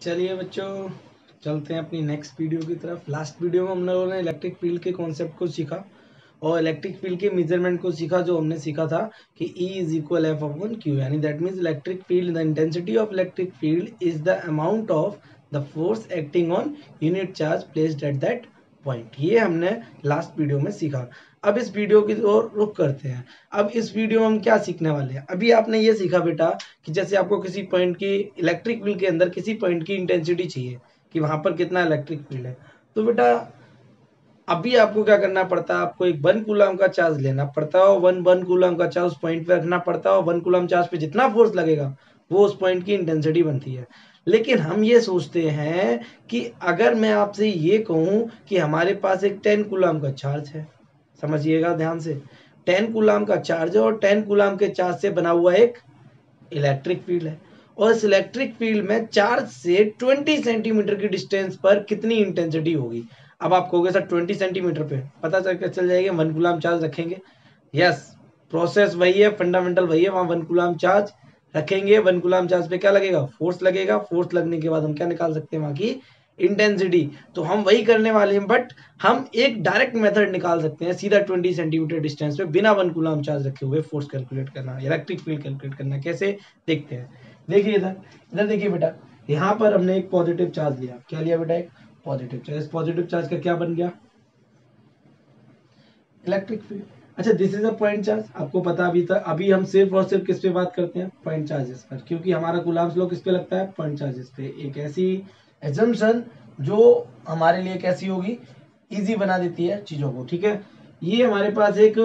चलिए बच्चों, चलते हैं अपनी नेक्स्ट वीडियो की तरफ। लास्ट वीडियो में हम लोगों ने इलेक्ट्रिक फील्ड के कॉन्सेप्ट को सीखा और इलेक्ट्रिक फील्ड के मेजरमेंट को सीखा। जो हमने सीखा था कि E is equal F upon Q, यानी that means electric field, the intensity of electric field is the amount of the force acting on unit charge placed at that point. ये हमने लास्ट वीडियो में सीखा। अब इस video की ओर रुख करते हैं। अब इस वीडियो में हम क्या सीखने वाले हैं? अभी आपने ये सीखा बेटा कि जैसे आपको किसी पॉइंट की इलेक्ट्रिक फील्ड के अंदर किसी पॉइंट की इंटेंसिटी चाहिए कि वहां पर कितना इलेक्ट्रिक फील्ड है, तो बेटा अभी आपको क्या करना पड़ता है? आपको एक 1 कूलम का चार्ज लेना पड़ता है और 1 कूलम का चार्ज उस पॉइंट पे रखना पड़ता है और 1 कूलम चार्ज पे जितना फोर्स लगेगा वो उस पॉइंट की इंटेंसिटी बनती है। लेकिन हम ये सोचते हैं कि अगर मैं आपसे ये कहूं कि हमारे पास एक 10 कूलम का चार्ज है, समझिएगा ध्यान से, 10 कूलम का चार्ज है और 10 कूलम के चार्ज से बना हुआ एक इलेक्ट्रिक फील्ड है और इस इलेक्ट्रिक फील्ड में चार्ज से 20 सेंटीमीटर की डिस्टेंस पर कितनी इंटेंसिटी होगी। अब आप कहोगे सर 20 सेंटीमीटर पे पता चल जाएगा 1 कूलम चार्ज रखेंगे। यस, प्रोसेस वही है, फंडामेंटल वही है। वहां 1 कूलम चार्ज रखेंगे, 1 कूलम चार्ज पे क्या लगेगा? फोर्स लगेगा। फोर्स लगने के बाद हम क्या निकाल सकते हैं? वहां की इंटेंसिटी। तो हम वही करने वाले हैं, बट हम एक डायरेक्ट मेथड निकाल सकते हैं, सीधा 20 सेंटीमीटर डिस्टेंस पे बिना 1 कूलम चार्ज रखे हुए फोर्स कैलकुलेट करना, इलेक्ट्रिक फील्ड कैलकुलेट करना। कैसे? देखते हैं। देखिए इधर इधर देखिए बेटा, यहाँ पर हमने एक पॉजिटिव चार्ज लिया। क्या लिया बेटा? एक पॉजिटिव चार्ज। पॉजिटिव चार्ज का क्या बन गया? Electric field. अच्छा, this is a point charge. आपको पता अभी हम सिर्फ और सिर्फ किस पे बात करते हैं? पॉइंट चार्जेस पर, क्योंकि हमारा कूलम्स लॉ किस पे लगता है? पॉइंट चार्जेस पे। एक ऐसी एजम्पशन जो हमारे लिए कैसी होगी? इजी बना देती है चीजों को। ठीक है, ये हमारे पास एक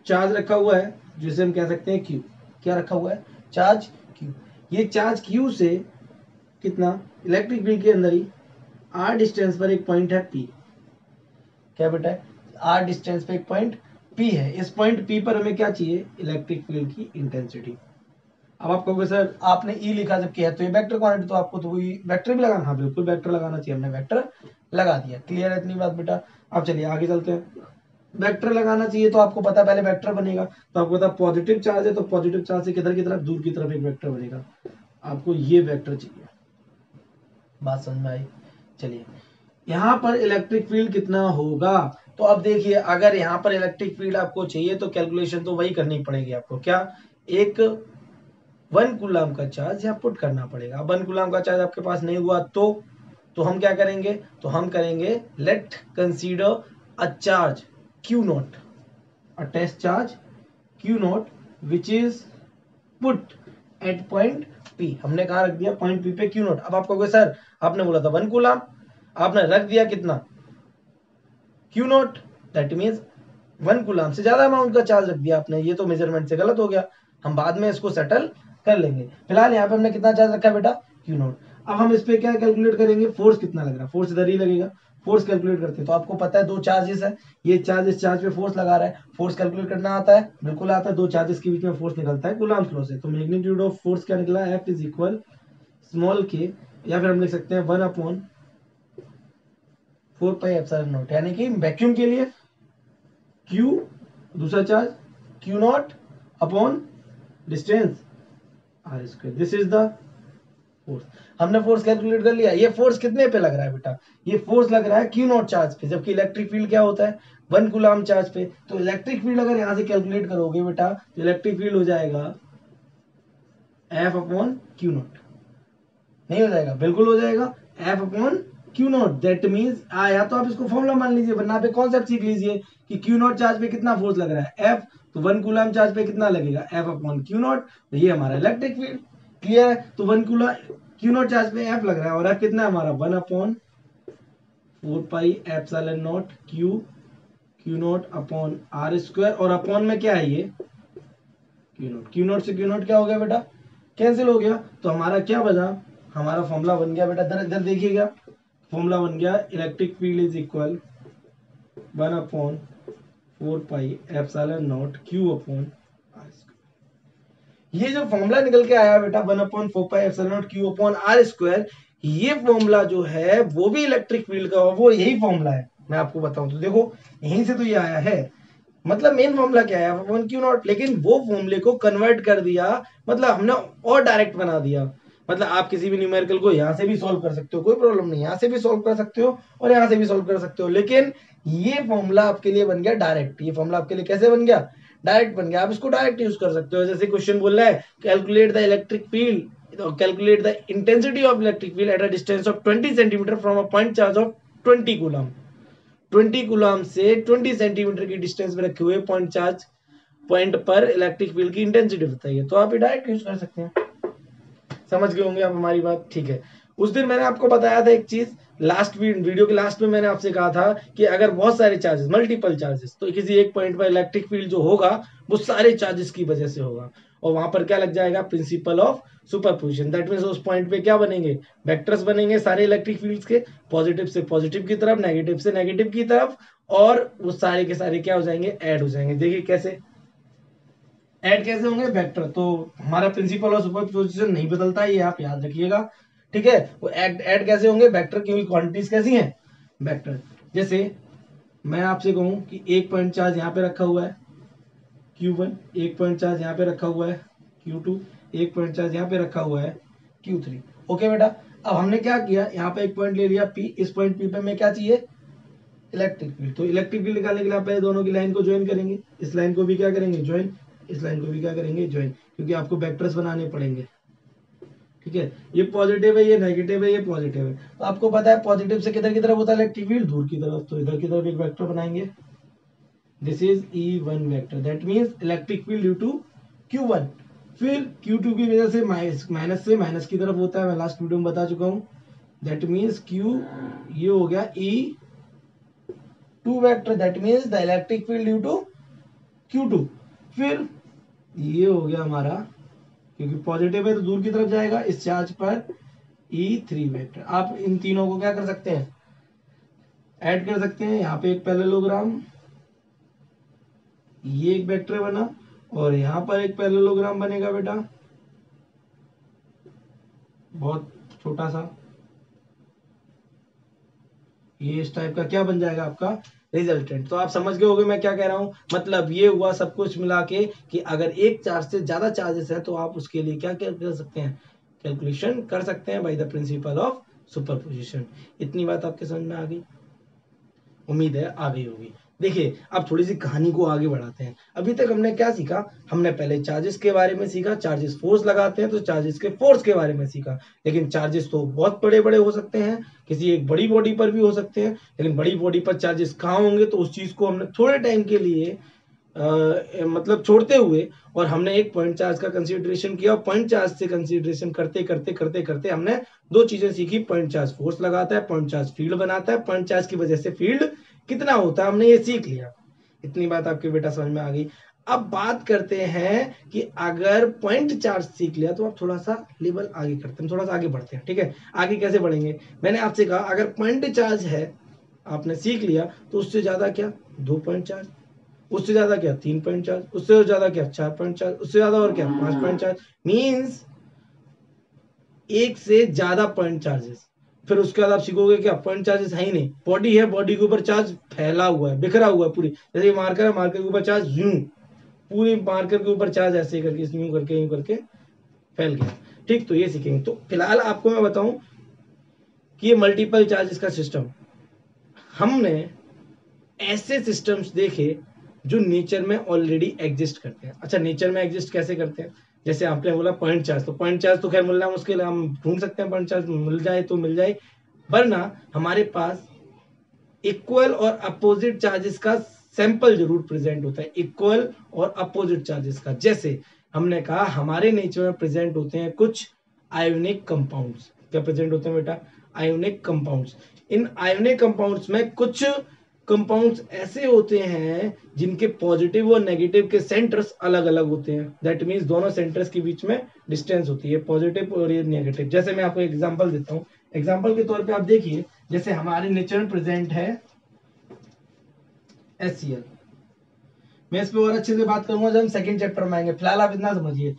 चार्ज रखा हुआ है जिसे हम कह सकते हैं क्यू। क्या रखा हुआ है? Charge Q. ये चार्ज क्यू से कितना इलेक्ट्रिक फील्ड के अंदर ही आर डिस्टेंस पर एक पॉइंट है पी। क्या बेटा है? आर डिस्टेंस पे एक पॉइंट पी है। इस पॉइंट पी पर हमें क्या चाहिए? इलेक्ट्रिक फील्ड की इंटेंसिटी। अब आप कहोगे सर आपने ई लिखा जब किया तो ये वेक्टर क्वांटिटी, तो आपको तो वही वेक्टर भी लगाना। हाँ बिल्कुल, वेक्टर लगाना चाहिए। हमने वेक्टर लगा दिया। क्लियर है इतनी बात बेटा? अब चलिए आगे चलते हैं। वेक्टर लगाना चाहिए तो आपको पता पहले वेक्टर बनेगा। तो आपको पता पॉजिटिव चार्ज है तो पॉजिटिव चार्ज से किधर की तरफ? दूर की तरफ एक वेक्टर बनेगा। आपको ये वेक्टर चाहिए। बात समझ में आई? चलिए, यहाँ पर इलेक्ट्रिक फील्ड कितना होगा? तो अब देखिए, अगर यहाँ पर इलेक्ट्रिक फील्ड आपको चाहिए तो कैलकुलेशन तो वही करनी पड़ेगी आपको। क्या? एक 1 कूलम का चार्ज यहाँ पुट करना पड़ेगा। 1 कूलम का चार्ज आपके पास नहीं हुआ तो हम क्या करेंगे? तो हम करेंगे let consider a charge Q naught, a test charge Q naught which is put at point P. हमने कहा रख दिया? पॉइंट पी पे क्यू नॉट। अब आप कहोगे सर आपने बोला था 1 कूलम, आपने रख दिया कितना? Q not. That means 1 coulomb से ज्यादा अमाउंट का चार्ज रख दिया आपने। ये तो मेजरमेंट से गलत हो गया, हम बाद में इसको सेटल कर लेंगे। फिलहाल यहाँ पे हमने कितना चार्ज रखा है बेटा? Q naught. अब हम इस पे क्या कैलकुलेट करेंगे? फोर्स कितना लग रहा है? फोर्स इधर ही लगेगा। फोर्स कैलकुलेट करते हैं तो आपको पता है दो चार्जेस है, ये चार्ज इस चार्ज पे फोर्स लगा रहा है। फोर्स कैलकुलेट करना आता है? बिल्कुल आता है। दो चार्जेस के बीच में फोर्स निकलता है कूलम्स लॉ से। तो मैग्नीट्यूड ऑफ फोर्स क्या निकला? एफ इज इक्वल स्मॉल के, या फिर हम लिख सकते हैं 1 अपॉन 4 पाई एप्सिलॉन नॉट, यानी कि वैक्यूम के लिए Q, दूसरा charge Q naught upon distance r square. This is the force. हमने फोर्स कैलकुलेट कर लिया। ये फोर्स कितने पे लग रहा है बेटा? ये फोर्स लग रहा है Q नॉट चार्ज पे, जबकि इलेक्ट्रिक फील्ड क्या होता है? 1 कूलम चार्ज पे। तो इलेक्ट्रिक फील्ड अगर यहां से कैलकुलेट करोगे बेटा तो इलेक्ट्रिक फील्ड हो जाएगा F अपॉन Q नॉट। नहीं हो जाएगा? बिल्कुल हो जाएगा। F upon Q not. That means या तो आप इसको फॉर्मूला मान लीजिए, वरना पे कॉन्सेप्ट सीख लीजिए कि क्यू नॉट चार्ज पे कितना फोर्स लग रहा है? F। तो 1 कूलम चार्ज पे कितना लगेगा? F upon Q not. तो ये हमारा इलेक्ट्रिक फील्ड। क्लियर है? तो 1 कूलम क्यू नॉट चार्ज पे F लग रहा है और F कितना है हमारा? 1 upon 4 pi epsilon naught Q naught upon are square. और अपॉन में क्या है? ये क्यू नॉट। क्यू नॉट से क्यू नॉट क्या हो गया बेटा? कैंसिल हो गया। तो हमारा क्या बना? हमारा फॉर्मूला बन गया बेटा, इधर देखिएगा, फॉर्मूला बन गया electric field is equal 1 upon 4 pi epsilon naught Q upon are square. ये जो फॉर्मूला निकल के आया बेटा 1 upon 4 pi epsilon naught Q upon are square, ये फॉर्मूला जो है वो भी इलेक्ट्रिक फील्ड का, वो यही फॉर्मूला है। मैं आपको बताऊं तो देखो, यहीं से तो ये आया है। मतलब मेन फॉर्मूला क्या है? F upon Q not. लेकिन वो फॉर्मूले को कन्वर्ट कर दिया, मतलब हमने और डायरेक्ट बना दिया। मतलब आप किसी भी न्यूमेरिकल को यहाँ से भी सॉल्व कर सकते हो, कोई प्रॉब्लम नहीं, यहाँ से भी सॉल्व कर सकते हो और यहाँ से भी सॉल्व कर सकते हो, लेकिन ये फॉर्मूला आपके लिए बन गया डायरेक्ट। ये फॉर्मूला आपके लिए कैसे बन गया? डायरेक्ट बन गया। आप इसको डायरेक्ट यूज कर सकते हो। जैसे क्वेश्चन बोल रहा है calculate the electric field, calculate the intensity of electric field at a distance of 20 centimetre from a point charge of 20 coulomb. 20 coulomb से 20 सेंटीमीटर की डिस्टेंस में रखे हुए पॉइंट चार्ज पॉइंट पर इलेक्ट्रिक फील्ड की इंटेंसिटी बताइए। तो आप ये डायरेक्ट यूज कर सकते हैं। समझ गए होंगे आप हमारी बात, ठीक है। उस दिन मैंने आपको बताया था एक चीज, लास्ट वीडियो के लास्ट में मैंने आपसे कहा था कि अगर बहुत सारे चार्जेस, मल्टीपल चार्जेस, तो किसी एक पॉइंट पर इलेक्ट्रिक फील्ड जो होगा वो सारे चार्जेस की वजह से होगा, और वहां पर क्या लग जाएगा? Principle of superposition. That means उस पॉइंट पे क्या बनेंगे? वेक्टर्स बनेंगे सारे इलेक्ट्रिक फील्ड्स के, पॉजिटिव से पॉजिटिव की तरफ, नेगेटिव से नेगेटिव की तरफ, और वो सारे के सारे क्या हो जाएंगे? ऐड हो जाएंगे। देखिए कैसे ऐड कैसे होंगे? वेक्टर। तो हमारा प्रिंसिपल ऑफ सुपरपोजिशन नहीं बदलता है, ये आप याद रखिएगा, ठीक है। वो ऐड कैसे होंगे? वेक्टर, क्योंकि क्वांटिटीज कैसी हैं? वेक्टर। जैसे मैं आपसे कहूं कि एक पॉइंट चार्ज यहाँ पे रखा हुआ है Q1, एक पॉइंट चार्ज यहाँ पे रखा हुआ है Q2, एक पॉइंट चार्ज यहाँ पे रखा हुआ है Q3। ओके बेटा, अब हमने क्या किया, यहाँ पे एक पॉइंट ले लिया P, इस पॉइंट P पे हमें क्या चाहिए? Electric field. तो इलेक्ट्रिक फील्ड निकालने के लिए आप पहले दोनों की लाइन को ज्वाइन करेंगे, इस लाइन को भी क्या करेंगे? ज्वाइन, इस लाइन को भी क्या करेंगे? ज्वाइन, क्योंकि आपको वेक्टर्स बनाने पड़ेंगे, ठीक है। ये पॉजिटिव है, ये नेगेटिव है, ये पॉजिटिव है। तो आपको पता है पॉजिटिव से किधर की तरफ होता है इलेक्ट्रिक फील्ड? दूर की तरफ। तो इधर की तरफ एक वेक्टर बनाएंगे, this is E1 vector, that means electric field due to Q1। फिर Q2 की वजह से माइनस से माइनस की तरफ होता है, मैं लास्ट वीडियो में बता चुका हूं। दैट मींस Q, ये हो गया E2 vector, that means the electric field due to Q2। फिर ये हो गया हमारा, क्योंकि पॉजिटिव है तो दूर की तरफ जाएगा, इस चार्ज पर E3 वेक्टर। आप इन तीनों को क्या कर सकते हैं? ऐड कर सकते हैं। यहाँ पे एक पैरेललोग्राम, ये एक वेक्टर बना, और यहाँ पर एक पैरेललोग्राम बनेगा बेटा, बहुत छोटा सा, ये इस टाइप का क्या बन जाएगा? आपका रिजल्टेंट। तो आप समझ गए होंगे मैं क्या कह रहा हूं। मतलब ये हुआ सब कुछ मिला के कि अगर एक चार्ज से ज्यादा चार्जेस है तो आप उसके लिए क्या क्या कर सकते हैं? कैलकुलेशन कर सकते हैं by the principle of superposition. इतनी बात आपके समझ में आ गई? उम्मीद है आ गई होगी। देखिए अब थोड़ी सी कहानी को आगे बढ़ाते हैं। अभी तक हमने क्या सीखा? हमने पहले चार्जेस के बारे में सीखा, चार्जेस फोर्स लगाते हैं तो चार्जेस के फोर्स के बारे में सीखा। लेकिन चार्जेस तो बहुत बड़े बड़े हो सकते हैं, किसी एक बड़ी बॉडी पर भी हो सकते हैं, लेकिन बड़ी बॉडी पर चार्जेस कहाँ होंगे? तो उस चीज को हमने थोड़े टाइम के लिए मतलब छोड़ते हुए, और हमने एक पॉइंट चार्ज का कंसीडरेशन किया, और पॉइंट चार्ज से कंसीडरेशन करते करते करते करते हमने दो चीजें सीखी। पॉइंट चार्ज फोर्स लगाता है, पॉइंट चार्ज फील्ड बनाता है, पॉइंट चार्ज की वजह से फील्ड कितना होता है, हमने ये सीख लिया। इतनी बात आपके बेटा समझ में आ गई। अब बात करते हैं कि अगर पॉइंट चार्ज सीख लिया तो आप थोड़ा सा लेवल आगे करते हैं, थोड़ा सा आगे बढ़ते हैं, ठीक है। आगे कैसे बढ़ेंगे? मैंने आपसे कहा अगर पॉइंट चार्ज है, आपने सीख लिया, तो उससे ज्यादा क्या? 2 पॉइंट चार्ज, उससे ज्यादा क्या? 3 पॉइंट चार्ज, उससे ज्यादा क्या? 4 पॉइंट चार्ज, उससे ज्यादा और क्या? 5 पॉइंट चार्ज। मीन्स एक से ज्यादा पॉइंट चार्जेस। फिर उसके बाद आप सीखोगे क्या? पॉइंट चार्जेस है ही नहीं, बॉडी है, बॉडी के ऊपर चार्ज फैला हुआ है, बिखरा हुआ है पूरी। जैसे मार्कर है, मार्कर के ऊपर चार्ज यूं, पूरी मार्कर के ऊपर चार्ज ऐसे करके यूं करके फैल गया, ठीक। तो ये सीखेंगे। तो फिलहाल आपको मैं बताऊं कि ये मल्टीपल चार्जेस का सिस्टम, हमने ऐसे सिस्टम्स देखे जो नेचर में ऑलरेडी एग्जिस्ट करते हैं। अच्छा, नेचर में एग्जिस्ट कैसे करते हैं? जैसे आपने बोला पॉइंट चार्ज, तो पॉइंट चार्ज तो खैर मिलना मुश्किल है, हम ढूंढ सकते हैं पॉइंट चार्ज, मिल जाए तो मिल जाए, वरना हमारे पास इक्वल और अपोजिट चार्जेस का सैंपल जरूर प्रेजेंट होता है, इक्वल और अपोजिट चार्जेस का। जैसे हमने कहा हमारे नेचर में प्रेजेंट होते हैं कुछ आयोनिक कंपाउंड्स। क्या प्रेजेंट होते हैं बेटा? Ionic compounds. इन आयोनिक कंपाउंड्स में कुछ कंपाउंड्स ऐसे होते हैं जिनके पॉजिटिव और नेगेटिव के सेंटर्स अलग अलग होते हैं। दैट मींस दोनों सेंटर्स के बीच में डिस्टेंस होती है, पॉजिटिव और ये नेगेटिव। जैसे मैं आपको एग्जांपल देता हूँ, एग्जांपल के तौर पे आप देखिए, जैसे हमारे नेचर में प्रेजेंट है HCl। मैं इस पे और अच्छे से बात करूंगा जब हम सेकंड चैप्टर में आएंगे, फिलहाल आप इतना समझिए।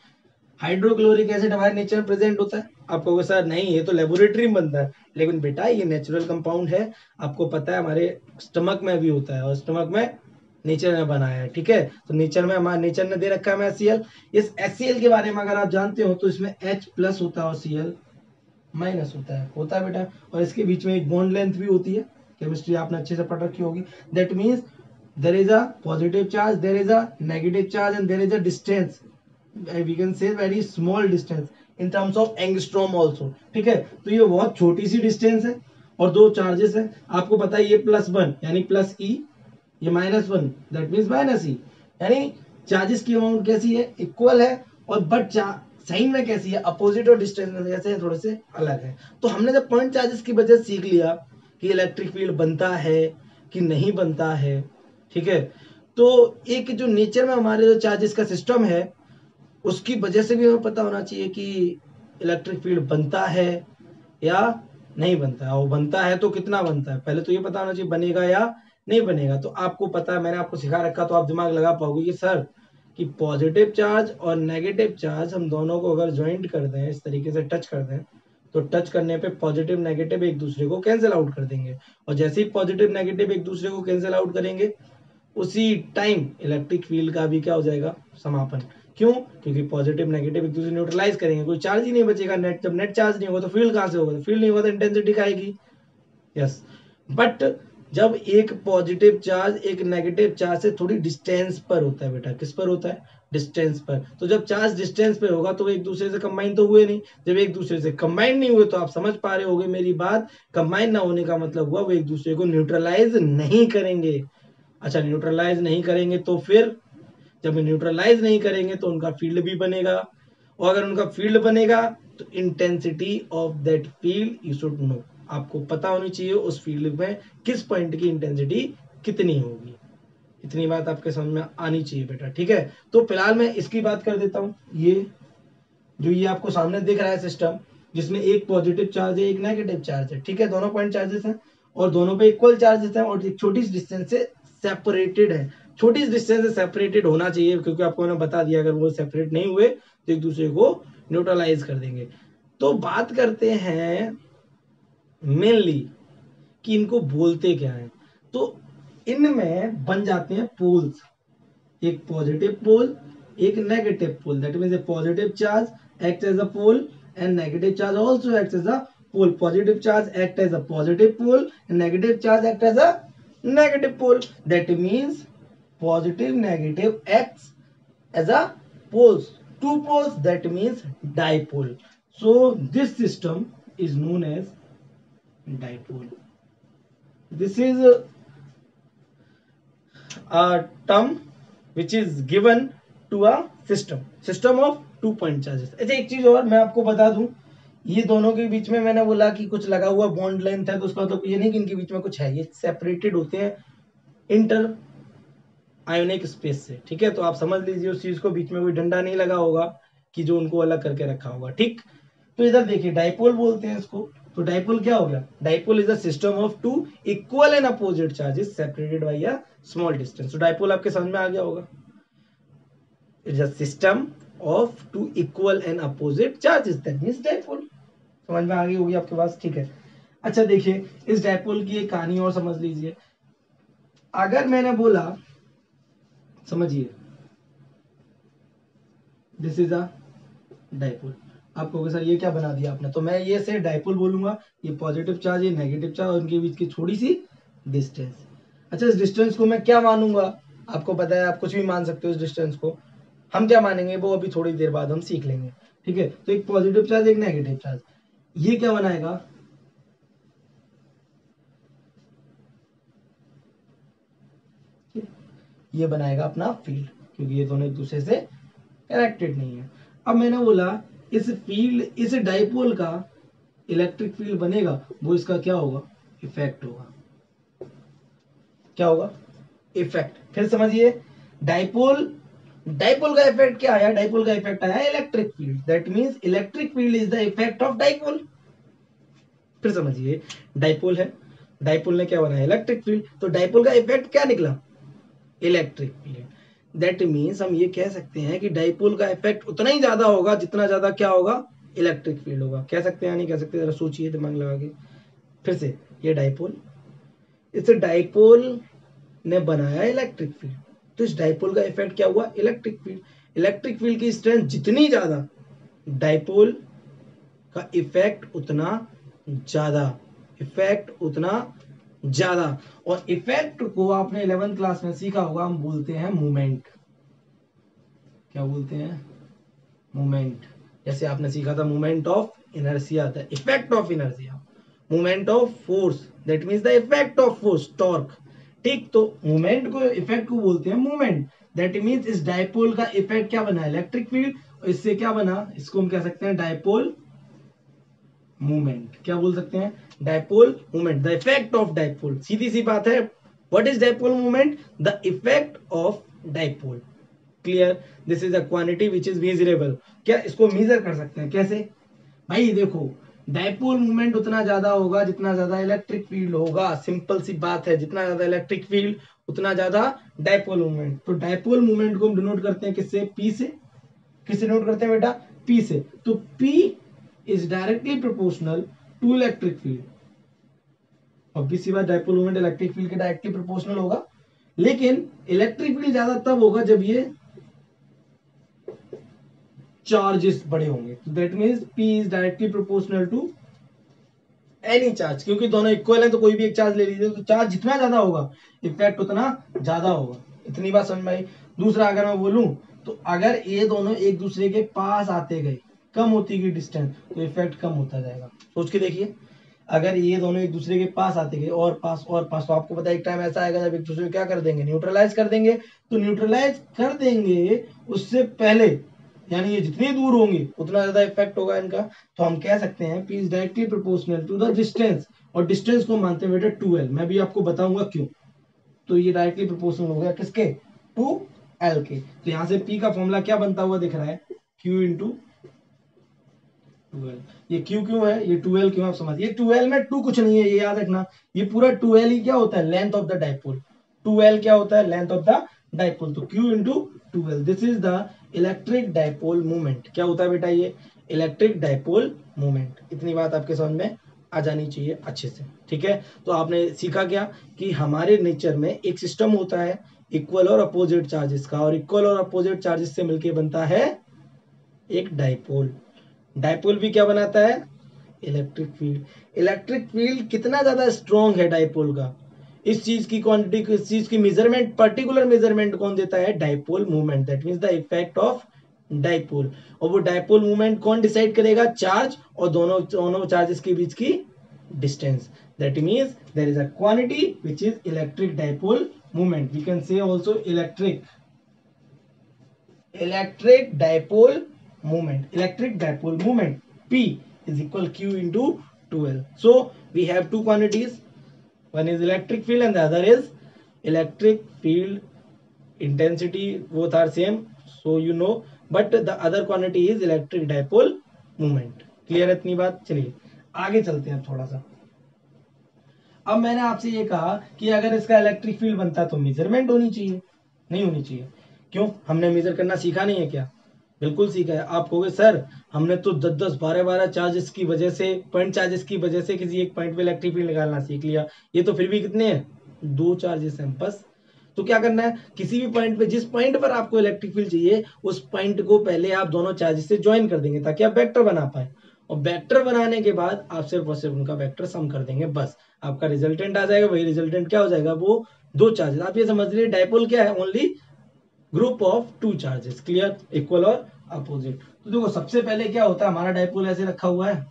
हाइड्रोक्लोरिक एसिड हमारे नेचर में प्रेजेंट होता है। आप कहोगे सर नहीं, ये तो लेबोरेटरी में बनता है, लेकिन बेटा ये नेचुरल कंपाउंड है। आपको पता है हमारे स्टमक में भी होता है, और स्टमक में नेचर ने बनाया है, ठीक है। तो नेचर में हमारा नेचर ने दे रखा है हमें HCl। इस HCl के बारे में अगर आप जानते हो तो इसमें H प्लस होता है और Cl माइनस होता है बेटा। और इसके बीच में एक बॉन्ड लेंथ भी होती है, केमिस्ट्री आपने अच्छे से पढ़ रखी होगी। That means there is a positive charge, there is a negative charge and there is a distance, we can say very small distance in terms of angstrom also, ठीक है। तो ये बहुत छोटी सी डिस्टेंस है और दो चार्जेस है। आपको पता है ये +1 यानी प्लस E, ये -1 दैट मीन्स माइनस E, यानी चार्जेस की अमाउंट कैसी है, इक्वल है। और बट साइन में कैसी है, अपोजिट और डिस्टेंस में जैसे थोड़े से अलग है। तो हमने जब पॉइंट चार्जेस की वजह सीख लिया कि इलेक्ट्रिक फील्ड बनता है कि नहीं बनता है, ठीक है। तो एक जो नेचर में हमारे जो चार्जेस का सिस्टम है उसकी वजह से भी हमें पता होना चाहिए कि इलेक्ट्रिक फील्ड बनता है या नहीं बनता है, और बनता है तो कितना बनता है। पहले तो ये पता होना चाहिए बनेगा या नहीं बनेगा। तो आपको पता है, मैंने आपको सिखा रखा, तो आप दिमाग लगा पाओगे कि सर कि पॉजिटिव चार्ज और नेगेटिव चार्ज हम दोनों को अगर ज्वाइंट कर दें, इस तरीके से टच कर दें, तो टच करने पे पॉजिटिव नेगेटिव एक दूसरे को कैंसिल आउट कर देंगे। और जैसे ही पॉजिटिव नेगेटिव एक दूसरे को कैंसिल आउट करेंगे उसी टाइम इलेक्ट्रिक फील्ड का भी क्या हो जाएगा, समापन। क्यों? क्योंकि पॉजिटिव नेगेटिव एक दूसरे न्यूट्रलाइज करेंगे, कोई चार्ज ही नहीं बचेगा। नेट जब नेट चार्ज नहीं होगा तो फील्ड कहां से होगा, तो फील्ड नहीं होगा तो इंटेंसिटी का आएगी। यस, बट जब एक पॉजिटिव चार्ज एक नेगेटिव चार्ज से थोड़ी डिस्टेंस पर होता है बेटा, किस पर होता है, डिस्टेंस पर। तो जब चार्ज डिस्टेंस पे होगा तो वो एक दूसरे से कंबाइन तो हुए नहीं। जब एक दूसरे से कंबाइन नहीं हुए तो आप समझ पा रहे होगे मेरी बात, कंबाइन ना होने का मतलब हुआ वो एक दूसरे को न्यूट्रलाइज नहीं करेंगे। अच्छा, न्यूट्रलाइज नहीं करेंगे तो फिर जब न्यूट्रलाइज नहीं करेंगे तो उनका फील्ड भी बनेगा, और अगर उनका फील्ड बनेगा तो intensity of that field you should know, आपको पता होनी चाहिए उस फील्ड में किस पॉइंट की इंटेंसिटी कितनी होगी। इतनी बात आपके समझ में आनी चाहिए बेटा, ठीक है। तो फिलहाल मैं इसकी बात कर देता हूं। ये जो ये आपको सामने दिख रहा है सिस्टम, जिसमें एक पॉजिटिव चार्ज है एक नेगेटिव चार्ज है, ठीक है। दोनों पॉइंट चार्जेस हैं और दोनों पे इक्वल चार्जेस हैं और एक छोटी सी डिस्टेंस से सेपरेटेड है। छोटी सी डिस्टेंस से सेपरेटेड होना चाहिए क्योंकि आपको मैंने बता दिया अगर वो सेपरेट नहीं हुए तो एक दूसरे को न्यूट्रलाइज कर देंगे। तो बात करते हैं मेनली कि इनको बोलते क्या है। तो इनमें बन जाते हैं पोल्स, एक पॉजिटिव पोल एक negative pole. That means a positive charge act as a pole and negative charge also act as a pole. Positive charge act as a positive pole and negative charge act as a negative pole. That means positive negative acts as a poles, two poles, that means dipole. So this system is known as dipole. This is a term which is given to a system of two point charges. अच्छा, एक चीज और मैं आपको बता दूं, ये दोनों के बीच में मैंने बोला कि कुछ लगा हुआ बॉन्ड लेंथ है, तो उसका मतलब ये नहीं कि इनके बीच में कुछ है, ये सेपरेटेड होते हैं इंटर आयोनिक स्पेस से, ठीक है। तो आप समझ लीजिए उस चीज को, बीच में कोई डंडा नहीं लगा होगा कि जो उनको अलग करके रखा होगा, ठीक। तो इधर देखिए डाइपोल बोलते हैं इसको। तो डाइपोल क्या हो गया, dipole is a system of two equal and opposite charges separated by a small distance. तो डाइपोल आपके समझ में आ गया होगा, is a system of two equal and opposite charges, that means dipole. समझ में आ गई होगी आपके पास, ठीक है। अच्छा देखिए, इस डाइपोल की एक कहानी और समझ लीजिए। अगर मैंने बोला, समझिए, दिस इज अ डाइपोल, आपको सर ये क्या बना दिया आपने, तो मैं ये से डाइपोल बोलूंगा, ये पॉजिटिव चार्ज ये नेगेटिव चार्ज और उनके बीच की थोड़ी सी डिस्टेंस। अच्छा, इस डिस्टेंस को मैं क्या मानूंगा, आपको पता है आप कुछ भी मान सकते हो इस डिस्टेंस को। हम क्या मानेंगे वो अभी थोड़ी देर बाद हम सीख लेंगे, ठीक है। तो एक पॉजिटिव चार्ज एक नेगेटिव चार्ज, ये क्या बनाएगा, ये बनाएगा अपना फील्ड, क्योंकि ये दोनों एक दूसरे से कनेक्टेड नहीं है। अब मैंने बोला इस फील्ड, इस डाइपोल का इलेक्ट्रिक फील्ड बनेगा, वो इसका क्या होगा, इफेक्ट होगा। क्या होगा, इफेक्ट। फिर समझिए, डाइपोल, डाइपोल का इफेक्ट क्या आया, डाइपोल का इफेक्ट आया electric field, that means electric field is the effect of dipole. फिर समझिए, डाइपोल है, डाइपोल ने क्या बनाया, इलेक्ट्रिक फील्ड, तो डाइपोल का इफेक्ट क्या निकला, इलेक्ट्रिक फील्ड। दैट मीन्स हम ये कह सकते हैं कि डाइपोल का इफेक्ट उतना ही ज्यादा होगा जितना ज्यादा क्या होगा, इलेक्ट्रिक फील्ड होगा। कह सकते हैं या नहीं कह सकते, जरा सोचिए दिमाग लगा के। फिर से, ये डाइपोल, इस डाइपोल ने बनाया इलेक्ट्रिक फील्ड। तो इस डाइपोल का इफेक्ट क्या हुआ, इलेक्ट्रिक फील्ड। इलेक्ट्रिक फील्ड की स्ट्रेंथ जितनी ज्यादा, डाइपोल का इफेक्ट उतना ज्यादा, इफेक्ट उतना ज्यादा। और इफेक्ट को आपने 11th क्लास में सीखा होगा, हम बोलते हैं मोमेंट। क्या बोलते हैं, मोमेंट। जैसे आपने सीखा था moment of inertia, the effect of inertia, moment of force that means the effect of force, torque. ठीक, तो मोमेंट को, इफेक्ट को बोलते हैं मोमेंट। दैट मींस इस डाइपोल का इफेक्ट क्या बना, इलेक्ट्रिक फील्ड, और इससे क्या बना, इसको हम कह सकते हैं डाइपोल मूवमेंट। क्या बोल सकते हैं, dipole movement, the effect of dipole. सीधी सी बात है, what is dipole movement, the effect of dipole. Clear, this is a quantity which is measurable. क्या इसको मेजर कर सकते हैं, कैसे भाई, देखो डाइपोल मूवमेंट उतना ज्यादा होगा जितना ज्यादा इलेक्ट्रिक फील्ड होगा, सिंपल सी बात है, जितना ज्यादा इलेक्ट्रिक फील्ड उतना ज्यादा डाइपोल मूवमेंट। तो डाइपोल मूवमेंट को हम डिनोट करते हैं किससे, पी से। किससे नोट करते हैं बेटा, पी से। तो P is directly proportional to electric field. Obvious सी बात, डाइपोल मोमेंट इलेक्ट्रिक फील्ड के डायरेक्टली प्रोपोर्शनल होगा, लेकिन इलेक्ट्रिक फील्ड ज्यादा तब होगा जब ये चार्जेस बड़े होंगे। तो that means P is directly proportional to any charge, क्योंकि दोनों इक्वल है तो कोई भी एक चार्ज ले लीजिए, तो चार्ज जितना ज्यादा होगा इफेक्ट उतना ज्यादा होगा। इतनी बात समझ में आई। दूसरा अगर मैं बोलूं, तो अगर ये दोनों एक दूसरे के पास आते गए, कम होती गई डिस्टेंस, तो इफेक्ट कम होता जाएगा। सोच के देखिए, अगर ये दोनों एक दूसरे के पास आते गए और पास और पास, तो आपको पता है एक टाइम ऐसा आएगा जब एक दूसरे को क्या कर देंगे, न्यूट्रलाइज कर देंगे। तो न्यूट्रलाइज कर देंगे उससे पहले, यानी ये जितनी दूर होंगे उतना ज्यादा इफेक्ट होगा इनका। तो हम कह सकते हैं P is directly proportional to the distance, और डिस्टेंस को मानते हैं बेटा 2l। मैं भी आपको बताऊंगा क्यों। तो ये डायरेक्टली प्रोपोर्शनल हो गया किसके, 2l के। तो यहां से p का फॉर्मूला क्या बनता हुआ दिख रहा है, q इंटू 2l। ये q क्यों है, ये 2l क्यों, आप समझिए। 2l में 2 कुछ नहीं है, ये याद रखना। ये पूरा 2l ही क्या होता है, length of the dipole. 2l क्या होता है, लेंथ ऑफ द डाइपोल। तो q into 2l, this is the electric dipole movement. क्या होता है बेटा, ये इलेक्ट्रिक डाइपोल मूवमेंट। इतनी बात आपके समझ में आ जानी चाहिए अच्छे से, ठीक है। तो आपने सीखा क्या कि हमारे नेचर में एक सिस्टम होता है इक्वल और अपोजिट चार्जेस का, और इक्वल और अपोजिट चार्जेस से मिलकर बनता है एक डाइपोल। डाइपोल भी क्या बनाता है, इलेक्ट्रिक फील्ड। इलेक्ट्रिक फील्ड कितना ज्यादा स्ट्रॉन्ग है डाइपोल का, इस चीज की क्वांटिटी, इस चीज की मेजरमेंट, पर्टिकुलर मेजरमेंट कौन देता है, dipole movement. That means the effect of dipole. और वो डाइपोल मूवमेंट कौन डिसाइड करेगा, चार्ज और दोनों चार्जेस के बीच की distance. That means there is a quantity which is electric dipole movement. We can say also electric dipole moment, electric dipole moment, P is equal Q into 2L. So we have two quantities, one is electric field and the other is electric field intensity, both are same, so you know, but the other quantity is electric dipole moment. Clear है इतनी बात। चलिए आगे चलते हैं थोड़ा सा। अब मैंने आपसे ये कहा कि अगर इसका इलेक्ट्रिक फील्ड बनता तो मेजरमेंट होनी चाहिए, नहीं होनी चाहिए। क्यों, हमने मेजर करना सीखा नहीं है क्या, बिल्कुल सीखा है। आप कहोगे सर हमने तो 10-10 12-12 चार्जेस की वजह से, पॉइंट चार्जेस की वजह से किसी एक पॉइंट पे इलेक्ट्रिक फील्ड निकालना सीख लिया, ये तो फिर भी कितने हैं, 2 चार्जेस हैं बस। तो क्या करना है, किसी भी पॉइंट पे, जिस पॉइंट पर आपको इलेक्ट्रिक फील्ड चाहिए, उस पॉइंट को पहले आप दोनों चार्जेस से ज्वाइन कर देंगे ताकि आप वेक्टर बना पाए, और वेक्टर बनाने के बाद आप सिर्फ और सिर्फ उनका वेक्टर सम कर देंगे, बस आपका रिजल्टेंट आ जाएगा। वही रिजल्टेंट क्या हो जाएगा, वो 2 चार्जेस। आप ये समझ लीजिए डाइपोल क्या है, only group of 2 charges. Clear, equal और अपोजिट। तो देखो सबसे पहले क्या होता है, हमारा डाइपोल ऐसे रखा हुआ है,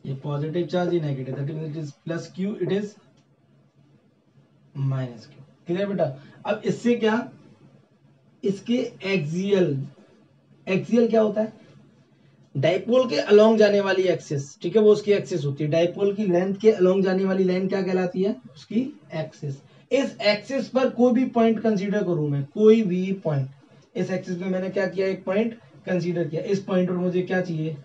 ये पॉजिटिव चार्ज, ये negative, that means it is plus q, it is minus q। Clear बेटा। अब इससे क्या, इसके एक्सियल, एक्सियल क्या होता है, डाइपोल के अलोंग जाने वाली एक्सिस, ठीक है, वो उसकी एक्सिस होती है। डाइपोल की लेंथ के अलोंग जाने वाली लाइन क्या कहलाती है, उसकी एक्सिस। इस एक्सिस पर कोई भी पॉइंट कंसीडर करूं मैं, कोई भी पॉइंट, इस एक्सिस में मैंने क्या किया, एक पॉइंट कंसीडर किया। इस पॉइंट पर मुझे क्या चाहिए,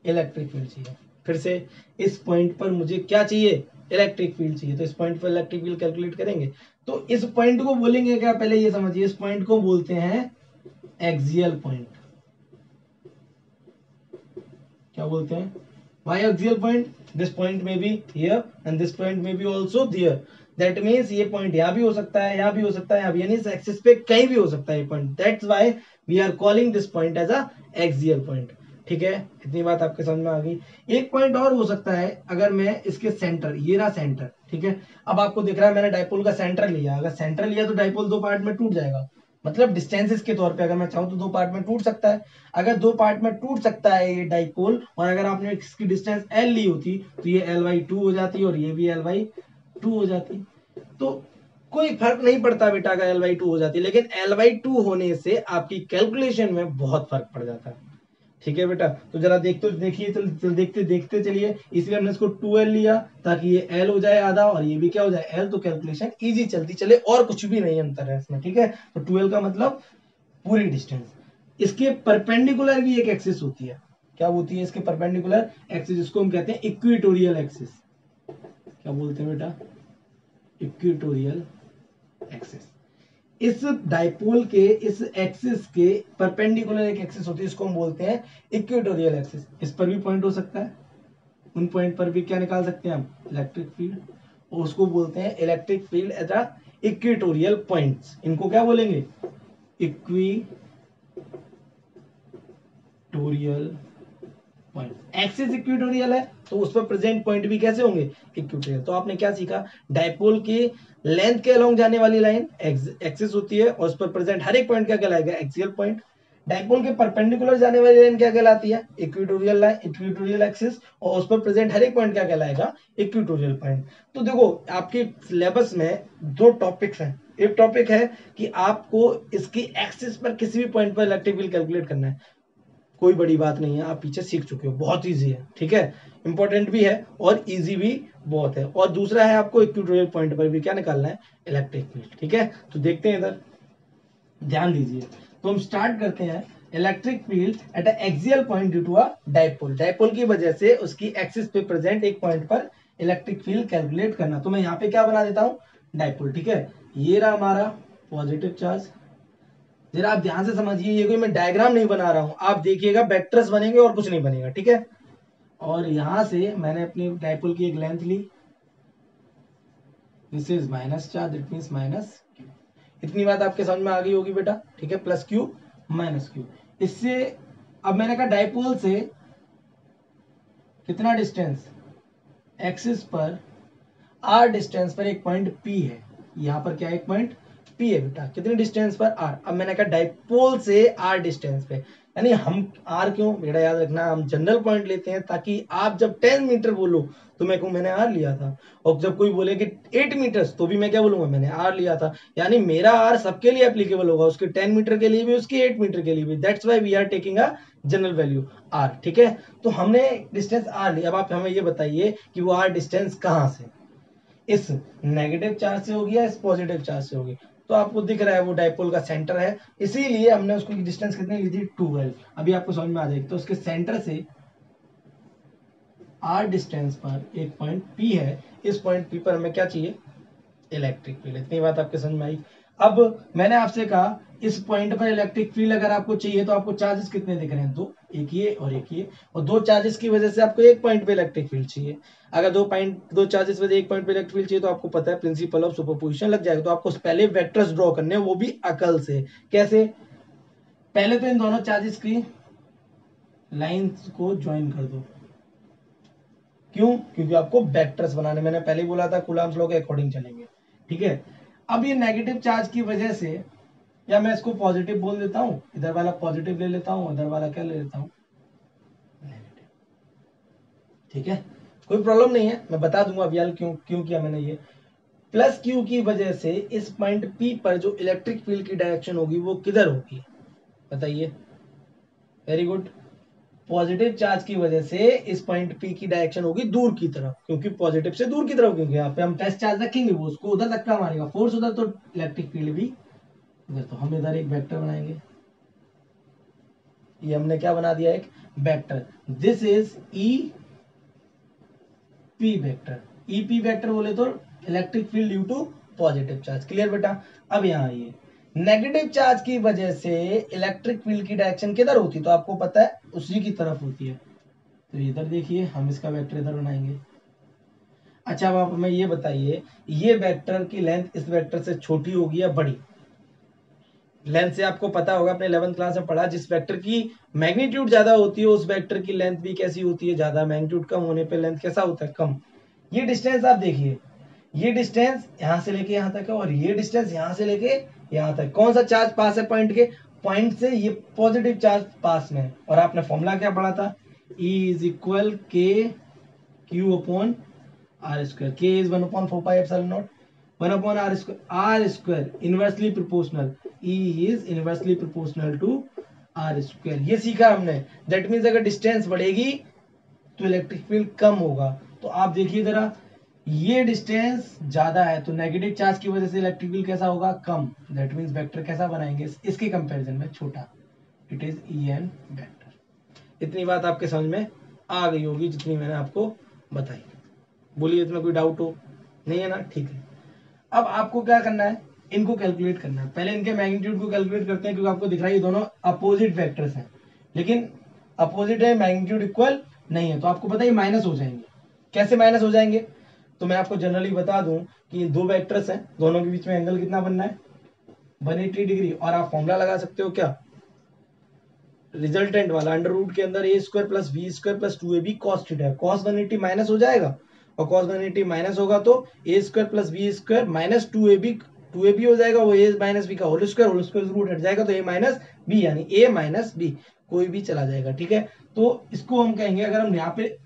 इलेक्ट्रिक फील्ड चाहिए। फिर से इस पॉइंट पर मुझे क्या चाहिए, इलेक्ट्रिक फील्ड चाहिए। तो इस पॉइंट पर इलेक्ट्रिक फील्ड कैलकुलेट करेंगे। तो इस पॉइंट को बोलेंगे क्या, पहले ये समझिए, इस पॉइंट को बोलते हैं एक्सियल पॉइंट। क्या बोलते हैं, Why axial point? This point may be here and this point may be also there. That means ये point यहाँ भी हो सकता है, यहाँ भी हो सकता है, यहाँ भी, यानी इस एक्सिस पे कहीं भी हो सकता है ये point. That's why we are calling this point as a axial point. ठीक है, इतनी बात आपके समझ में आ गई. एक पॉइंट और हो सकता है, अगर मैं इसके सेंटर, ये रहा सेंटर, ठीक है. अब आपको दिख रहा है मैंने डाइपोल का सेंटर लिया. अगर सेंटर लिया तो डाइपोल दो पार्ट में टूट जाएगा. मतलब डिस्टेंसेस के तौर पे अगर मैं चाहूँ तो दो पार्ट में टूट सकता है. अगर दो पार्ट में टूट सकता है ये डाइपोल, और अगर आपने इसकी डिस्टेंस एल ली होती तो ये L/2 हो जाती और ये भी L/2 हो जाती. तो कोई फर्क नहीं पड़ता बेटा अगर L/2 हो जाती, लेकिन L/2 होने से आपकी कैलकुलेशन में बहुत फर्क पड़ जाता है. ठीक है बेटा, तो जरा देखिए देखते देखते चलिए. इसलिए हमने इसको 2L लिया ताकि ये L हो जाए आधा और ये भी क्या हो जाए L, तो कैलकुलेशन इजी चलती चले और कुछ भी नहीं अंतर है इसमें. ठीक है, तो 2L का मतलब पूरी डिस्टेंस. इसके परपेंडिकुलर भी एक एक्सिस होती है. क्या होती है इसके परपेंडिकुलर एक्सिस? इसको हम कहते हैं इक्वेटोरियल एक्सिस. क्या बोलते हैं बेटा? Equatorial axis. इस डाइपोल के इस एक्सिस के परपेंडिकुलर एक एक्सिस होती है, इसको हम बोलते हैं इक्वेटोरियल एक्सिस. इस पर भी पॉइंट हो सकता है, उन पॉइंट पर भी क्या निकाल सकते हैं हम? Electric field. और उसको बोलते हैं electric field eight the equatorial points. इनको क्या बोलेंगे? Equatorial point. एक्सिस इक्वेटोरियल है तो उस पर प्रेजेंट पॉइंट भी कैसे होंगे? इक्वेटोरियल. तो आपने क्या सीखा? डाइपोल की लेंथ के अलोंग जाने वाली लाइन एक्सिस होती है और उस पर प्रेजेंट हर एक पॉइंट क्या कहलाएगा? Axial point. डाइपोल के परपेंडिकुलर जाने वाली लाइन क्या कहलाती है? Equatorial line, equatorial axis. और उस पर प्रेजेंट हर एक पॉइंट क्या कहलाएगा? Equatorial point. तो देखो आपके सिलेबस में दो टॉपिक्स हैं. एक टॉपिक है कि आपको इसकी एक्सिस पर किसी भी पॉइंट पर इलेक्ट्रिक फील्ड कैलकुलेट करना है. कोई बड़ी बात नहीं है, आप पीछे सीख चुके हो, बहुत इजी है. ठीक है, इंपॉर्टेंट भी है और इजी भी बहुत है. और दूसरा है आपको इक्वेटोरियल पॉइंट पर भी क्या निकालना है? Electric field. ठीक है, तो देखते हैं इधर, ध्यान दीजिए. तो हम स्टार्ट करते हैं. Electric field at a axial point due to a dipole. Dipole की वजह से उसकी एक्सिस पे प्रेजेंट एक पॉइंट पर इलेक्ट्रिक फील्ड कैलकुलेट करना. तो मैं यहाँ पे क्या बना देता हूँ? डाइपोल. ठीक है, ये रहा हमारा पॉजिटिव चार्ज. जरा आप ध्यान से समझिए, ये कोई मैं डायग्राम नहीं बना रहा हूं, आप देखिएगा वेक्टर्स बनेंगे और कुछ नहीं बनेगा. ठीक है, और यहां से मैंने अपनी डाइपोल की एक लेंथ ली. This is minus charge, it means minus Q. इतनी बात आपके समझ में आ गई होगी बेटा. ठीक है, प्लस क्यू माइनस क्यू. इससे अब मैंने कहा डाइपोल से कितना डिस्टेंस? एक्सिस पर आर डिस्टेंस पर एक पॉइंट पी है. यहां पर क्या एक पॉइंट पी है बेटा. कितनी डिस्टेंस पर? आर. अब मैंने कहा डाइपोल से आर डिस्टेंस पे, यानी हम आर क्यों बेटा याद रखना, हम जनरल पॉइंट लेते हैं ताकि आप जब 10 मीटर बोलो तो मैं कहूँ मैंने आर लिया था, और जब कोई बोले कि 8 मीटर तो भी मैं क्या बोलूंगा? मैंने आर लिया था. यानी मेरा आर सबके लिए एप्लीकेबल होगा, उसके 10 मीटर के लिए भी, उसके 8 मीटर के लिए भी. That's why we are taking a general value r. ठीक है, तो हमने डिस्टेंस आर लिया. अब आप हमें ये बताइए कि वो आर डिस्टेंस कहाँ से, इस नेगेटिव चार्ज से होगी या इस पॉजिटिव चार्ज से होगी? तो आपको दिख रहा है वो डाइपोल का सेंटर है, इसीलिए हमने उसको डिस्टेंस कितनी ली थी? 2L. अभी आपको समझ में आ जाएगी. तो उसके सेंटर से आर डिस्टेंस पर एक पॉइंट P है. इस पॉइंट P पर हमें क्या चाहिए? Electric field. इतनी बात आपके समझ में आई. अब मैंने आपसे कहा इस पॉइंट पर इलेक्ट्रिक फील्ड अगर आपको चाहिए तो आपको चार्जेस कितने दिख रहे हैं? दो, एक ये और एक ये. और दो चार्जेस की वजह से आपको एक पॉइंट पे इलेक्ट्रिक फील्ड चाहिए. अगर दो चार्जेस वजह एक पॉइंट पे इलेक्ट्रिक फील्ड चाहिए तो आपको पता है प्रिंसिपल ऑफ सुपरपोजिशन लग जाएगा. तो आपको पहले वेक्टर्स ड्रॉ करने हैं, वो भी अकल से. कैसे? पहले तो इन दोनों चार्जेस की लाइंस को ज्वाइन कर दो. क्यों? क्योंकि आपको वेक्टर्स बनाने, मैंने पहले ही बोला था कूलम्ब्स लॉ के अकॉर्डिंग चलेंगे. ठीक है, अब ये नेगेटिव चार्ज की वजह से, या मैं इसको पॉजिटिव बोल देता हूं, इधर वाला पॉजिटिव ले लेता हूं, इधर वाला क्या ले लेता हूं? नेगेटिव. ठीक है, कोई प्रॉब्लम नहीं है, मैं बता दूंगा अभी यार क्यों क्यों किया मैंने ये. प्लस क्यू की वजह से इस पॉइंट पी पर जो इलेक्ट्रिक फील्ड की डायरेक्शन होगी वो किधर होगी? बताइए. Very good. पॉजिटिव चार्ज की वजह से इस पॉइंट पी की डायरेक्शन होगी दूर की तरफ, क्योंकि पॉजिटिव से दूर की तरफ, क्योंकि यहाँ पे हम टेस्ट चार्ज रखेंगे, वो उसको उधर धक्का मारेगा, फोर्स उधर, तो इलेक्ट्रिक फील्ड भी उधर. तो हम इधर एक वेक्टर बनाएंगे. ये हमने क्या बना दिया? एक vector. This is E P vector. E P vector बोले तो electric field due to positive charge. Clear बेटा? अब यहाँ आइए, नेगेटिव चार्ज की वजह से इलेक्ट्रिक फील्ड की डायरेक्शन किधर होती है? तो आपको पता है उसी की तरफ होती है. तो इधर देखिए हम इसका वेक्टर इधर बनाएंगे। अच्छा अब आप हमें ये बताइए, ये वेक्टर की लेंथ इस वेक्टर से छोटी होगी या बड़ी? लेंथ से आपको पता होगा, अपने 11th क्लास में पढ़ा, जिस वेक्टर की मैग्नीट्यूड ज्यादा होती है उस वेक्टर की लेंथ भी कैसी होती है? ज्यादा। मैग्नीट्यूड कम होने पे लेंथ कैसा होता है? कम। ये डिस्टेंस आप देखिए, ये डिस्टेंस यहाँ से लेके यहाँ तक है और ये डिस्टेंस यहाँ से लेके यहाँ तक। कौन सा चार्ज पास है पॉइंट के? पॉइंट से ये पॉजिटिव चार्ज पास में है। और आपने फॉर्मूला क्या पढ़ा था? E is equal K Q upon are square. K is 1/4πε0, 1/r² inversely proportional. E is inversely proportional to R square. ये सीखा हमने। दैट मीन्स अगर डिस्टेंस बढ़ेगी तो इलेक्ट्रिक फील्ड कम होगा। तो आप देखिए जरा, ये डिस्टेंस ज्यादा है तो नेगेटिव चार्ज की वजह से इलेक्ट्रिक फील्ड कैसा होगा? कम। दैट मीन्स वेक्टर कैसा बनाएंगे? इसके कंपैरिजन में छोटा। It is EN vector. इतनी बात आपके समझ में आ गई होगी जितनी मैंने आपको बताई। बोलिए इसमें कोई डाउट हो? नहीं है ना? ठीक है। अब आपको क्या करना है? इनको कैलकुलेट करना है। पहले इनके मैग्नीट्यूड को कैलकुलेट करते हैं, क्योंकि आपको दिख रहा है ये दोनों अपोजिट वेक्टर्स हैं, लेकिन अपोजिट है, मैग्नीट्यूड इक्वल नहीं है, तो आपको पता है माइनस हो जाएंगे। कैसे माइनस हो जाएंगे? तो मैं आपको जनरली बता दूं कि दो वेक्टर्स हैं, दोनों के बीच में एंगल कितना बनना है? 180 डिग्री। और आप फॉर्मूला लगा सकते हो क्या? रिजल्टेंट वाला, अंडर रूट के अंदर a² + b² + 2ab cos theta. cos 180 minus हो जाएगा, और cos 180 माइनस होगा तो a² + b² माइनस 2ab हो जाएगा। वो a माइनस b का होल स्क्वायर रूट हट जाएगा तो a माइनस b, यानी a माइनस b कोई भी चला जाएगा। ठीक है, तो इसको हम कहेंगे, अगर हम यहाँ पे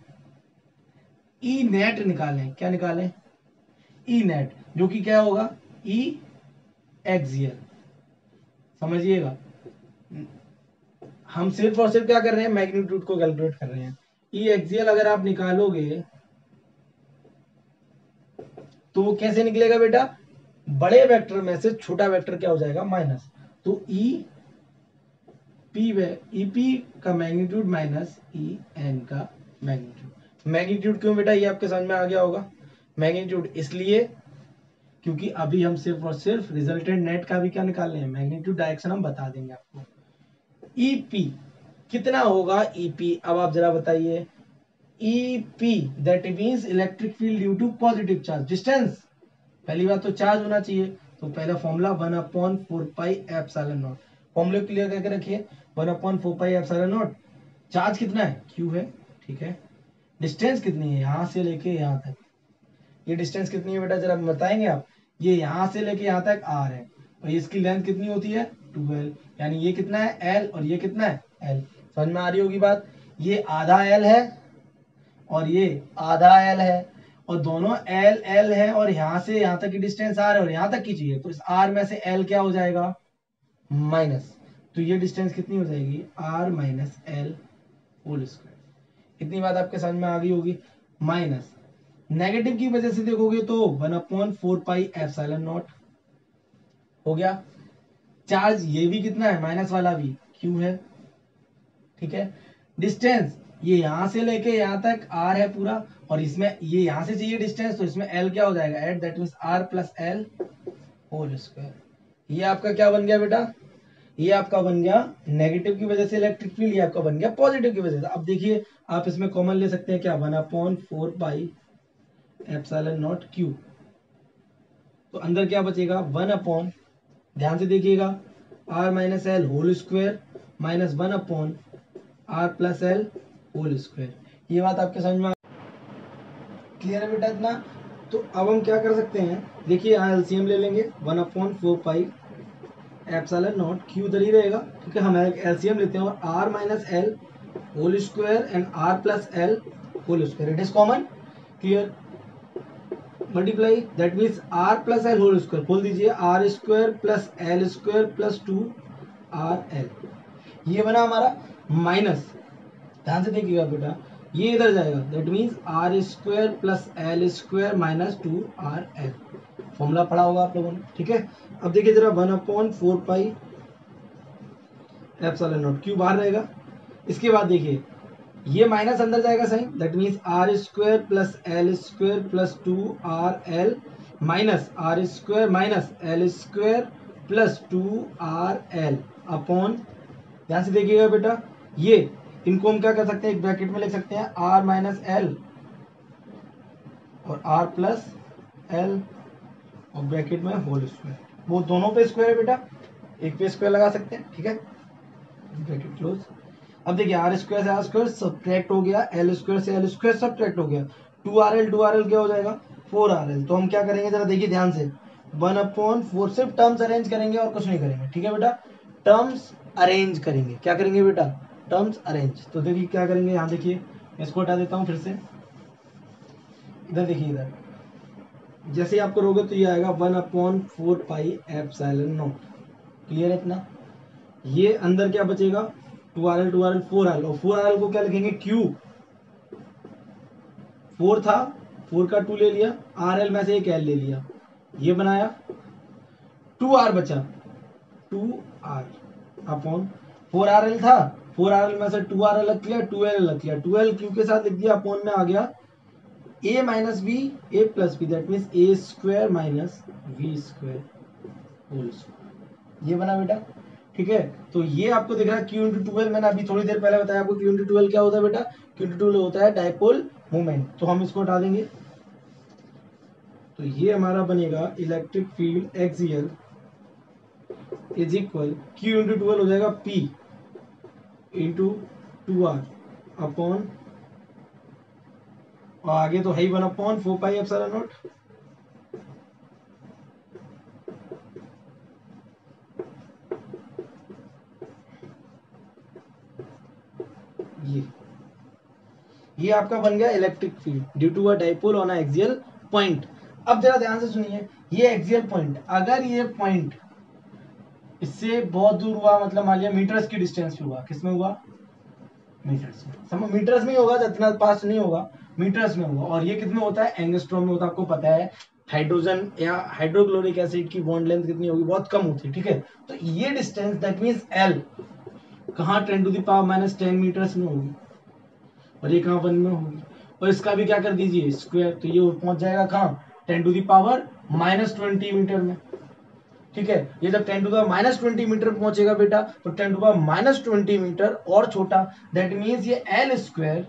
ई नेट निकालें, क्या निकालें? ई नेट, जो कि क्या होगा? ई एक्सियल। समझिएगा, हम सिर्फ और सिर्फ क्या कर रहे हैं? मैग्नीट्यूड को कैलकुलेट कर रहे हैं। ई एक्सियल अगर आप निकालोगे तो वो कैसे निकलेगा बेटा? बड़े वेक्टर में से छोटा वेक्टर क्या हो जाएगा? माइनस। तो ई पी का मैग्नीट्यूड माइनस ई एन का मैग्नीट्यूड। मैग्नीट्यूड क्यों बेटा? ये आपके समझ में आ गया होगा। मैग्नीट्यूड इसलिए क्योंकि अभी हम सिर्फ और सिर्फ रिजल्टेंट नेट का भी क्या निकाल रहे हैं? मैग्नीट्यूड। डायरेक्शन हम बता देंगे आपको। ईपी कितना होगा? ईपी अब आप जरा बताइए। EP that means electric field due to positive charge. Distance, पहली बात तो चार्ज होना चाहिए, तो पहला फॉर्मूला 1/4πε0। फॉर्मूले क्लियर करके रखिए, 1/4πε0। चार्ज कितना है? Q है। ठीक है, डिस्टेंस कितनी है यहां से लेके यहां तक? ये डिस्टेंस कितनी है बेटा, जरा बताएंगे आप? ये यहां से लेके यहां तक r है, और इसकी लेंथ कितनी होती है? 2l, यानी ये कितना है? l, और ये कितना है? l। समझ में आ रही होगी बात? ये आधा l है और ये आधा l है, और दोनों l l है, और यहां से यहां तक की डिस्टेंस r है और यहां तक की चाहिए, तो इस r में से l क्या हो जाएगा? माइनस। तो ये डिस्टेंस कितनी हो जाएगी? r minus l whole square. इतनी बात आपके समझ में आ गई होगी। माइनस नेगेटिव की वजह से देखोगे तो 1/4πε0 हो गया। चार्ज ये भी कितना है? माइनस वाला भी Q है। ठीक है, डिस्टेंस ये यहां से लेके यहां तक r है पूरा, और इसमें ये यहां से चाहिए डिस्टेंस, तो इसमें l क्या हो जाएगा? At, that means r plus l whole square. ये आपका क्या बन गया बेटा? ये आपका बन गया नेगेटिव की वजह से इलेक्ट्रिक फील्ड, ये आपका बन गया पॉजिटिव की वजह से। अब देखिए आप इसमें कॉमन ले सकते हैं क्या? 1/4πε0 Q, तो अंदर क्या बचेगा? 1/, ध्यान से देखिएगा, r minus l whole square minus 1/r plus l whole square. ये बात आपके समझ में क्लियर है बेटा इतना? तो अब हम क्या कर सकते हैं? देखिए यहाँ एलसीएम ले लेंगे, 1/4πε0 Q इधर ही रहेगा, क्योंकि हम एलसीएम लेते हैं, और r minus l whole square and r plus l whole square, it is common. Clear? Multiply, that means r plus l whole square, खोल दीजिए, r square plus L square plus 2rl। ये बना हमारा minus. ध्यान से देखिएगा बेटा, ये इधर जाएगा, that means r square plus L square minus 2rl। Formula पढ़ा होगा आप लोगों ने। ठीक है, अब देखिए जरा 1/4πε0 Q बाहर रहेगा। इसके बाद देखिए ये माइनस अंदर जाएगा सही, that means r square plus L square plus 2rl minus r square minus L square plus 2rl upon, ध्यान से देखिएगा बेटा, ये इनको हम क्या कर सकते हैं, एक ब्रैकेट में लिख सकते हैं r माइनस एल और r प्लस एल और ब्रैकेट में होल स्क्वायर। वो दोनों पे स्क्वायर है बेटा, एक पे स्क्वायर लगा सकते हैं, ठीक है, ब्रैकेट क्लोज। अब देखिए आर स्क्वायर से आर स्क्वायर सब्ट्रैक्ट हो गया, एल स्क्वायर से एल स्क्वायर सब्ट्रैक्ट हो गया, 2rl क्या हो जाएगा 4rl। तो हम क्या करेंगे जरा देखिए ध्यान से, 1/4 सिर्फ टर्म्स अरेंज करेंगे और कुछ नहीं करेंगे, ठीक है बेटा, टर्म्स अरेंज करेंगे। क्या करेंगे बेटा, टर्म्स अरेंज। तो देखिए क्या करेंगे, यहाँ देखिए इसको हटा देता हूँ फिर से, इधर देखिए, इधर जैसे ही आप करोगे तो ये आएगा 1/4 पाई एप्सिलॉन नॉट। क्लियर है इतना। ये अंदर क्या बचेगा 2rl 4rl और 4rl को क्या लिखेंगे क्यू, 4 था 4 का 2 ले लिया, rl में से एक l ले लिया, ये बनाया 2r बचा, 2r अपॉन 4rl था, 4rl में से 2rl रख लिया, 2l रख लिया, 2l क्यू के साथ लिख दिया, अपॉन में आ गया a minus b a plus b, that means a square minus v square whole square. ये बना बेटा, ठीक है। तो ये आपको दिख रहा है Q इंटू 12, मैंने अभी थोड़ी देर पहले बताया आपको Q इंटू 12 क्या होता है बेटा, Q इंटू 12 होता है डाइपोल मोमेंट। तो हम इसको हटा देंगे, तो ये हमारा बनेगा electric field axial is equal Q into 12 हो जाएगा P इंटू 2R अपॉन, और आगे तो है ही 1/4 पाई एप्सिलॉन नॉट। ये आपका बन गया electric field due to a dipole on a axial point. अब जरा ध्यान से सुनिए, ये एक्सियल पॉइंट, अगर ये पॉइंट इससे बहुत दूर हुआ, मतलब मान लिया मीटर्स की डिस्टेंस पे हुआ, किसमें हुआ, मीटर्स में, समझ मीटर्स में ही होगा, जितना पास नहीं होगा मीटर्स में होगा, और ये कितने होता है एंगस्ट्रॉम में होता है, आपको पता है हाइड्रोजन या हाइड्रोक्लोरिक एसिड की बॉन्ड लेंथ कितनी होगी, बहुत कम होती है, ठीक है। तो ये डिस्टेंस दैट मींस एल कहाँ 10⁻⁻10 मीटर्स में होगी, और ये कहाँ 1 में होगी, और इसका भी क्या कर दीजिए स्क्वायर, तो ये पहुंच जाएगा कहाँ 10⁻⁻20 मीटर में, ठीक है। ये जब 10⁻⁻20 मीटर पहुंचेगा बेटा, तो 10⁻⁻20 मीटर और छोटा, दैट मीन्स ये एल स्क्वायर,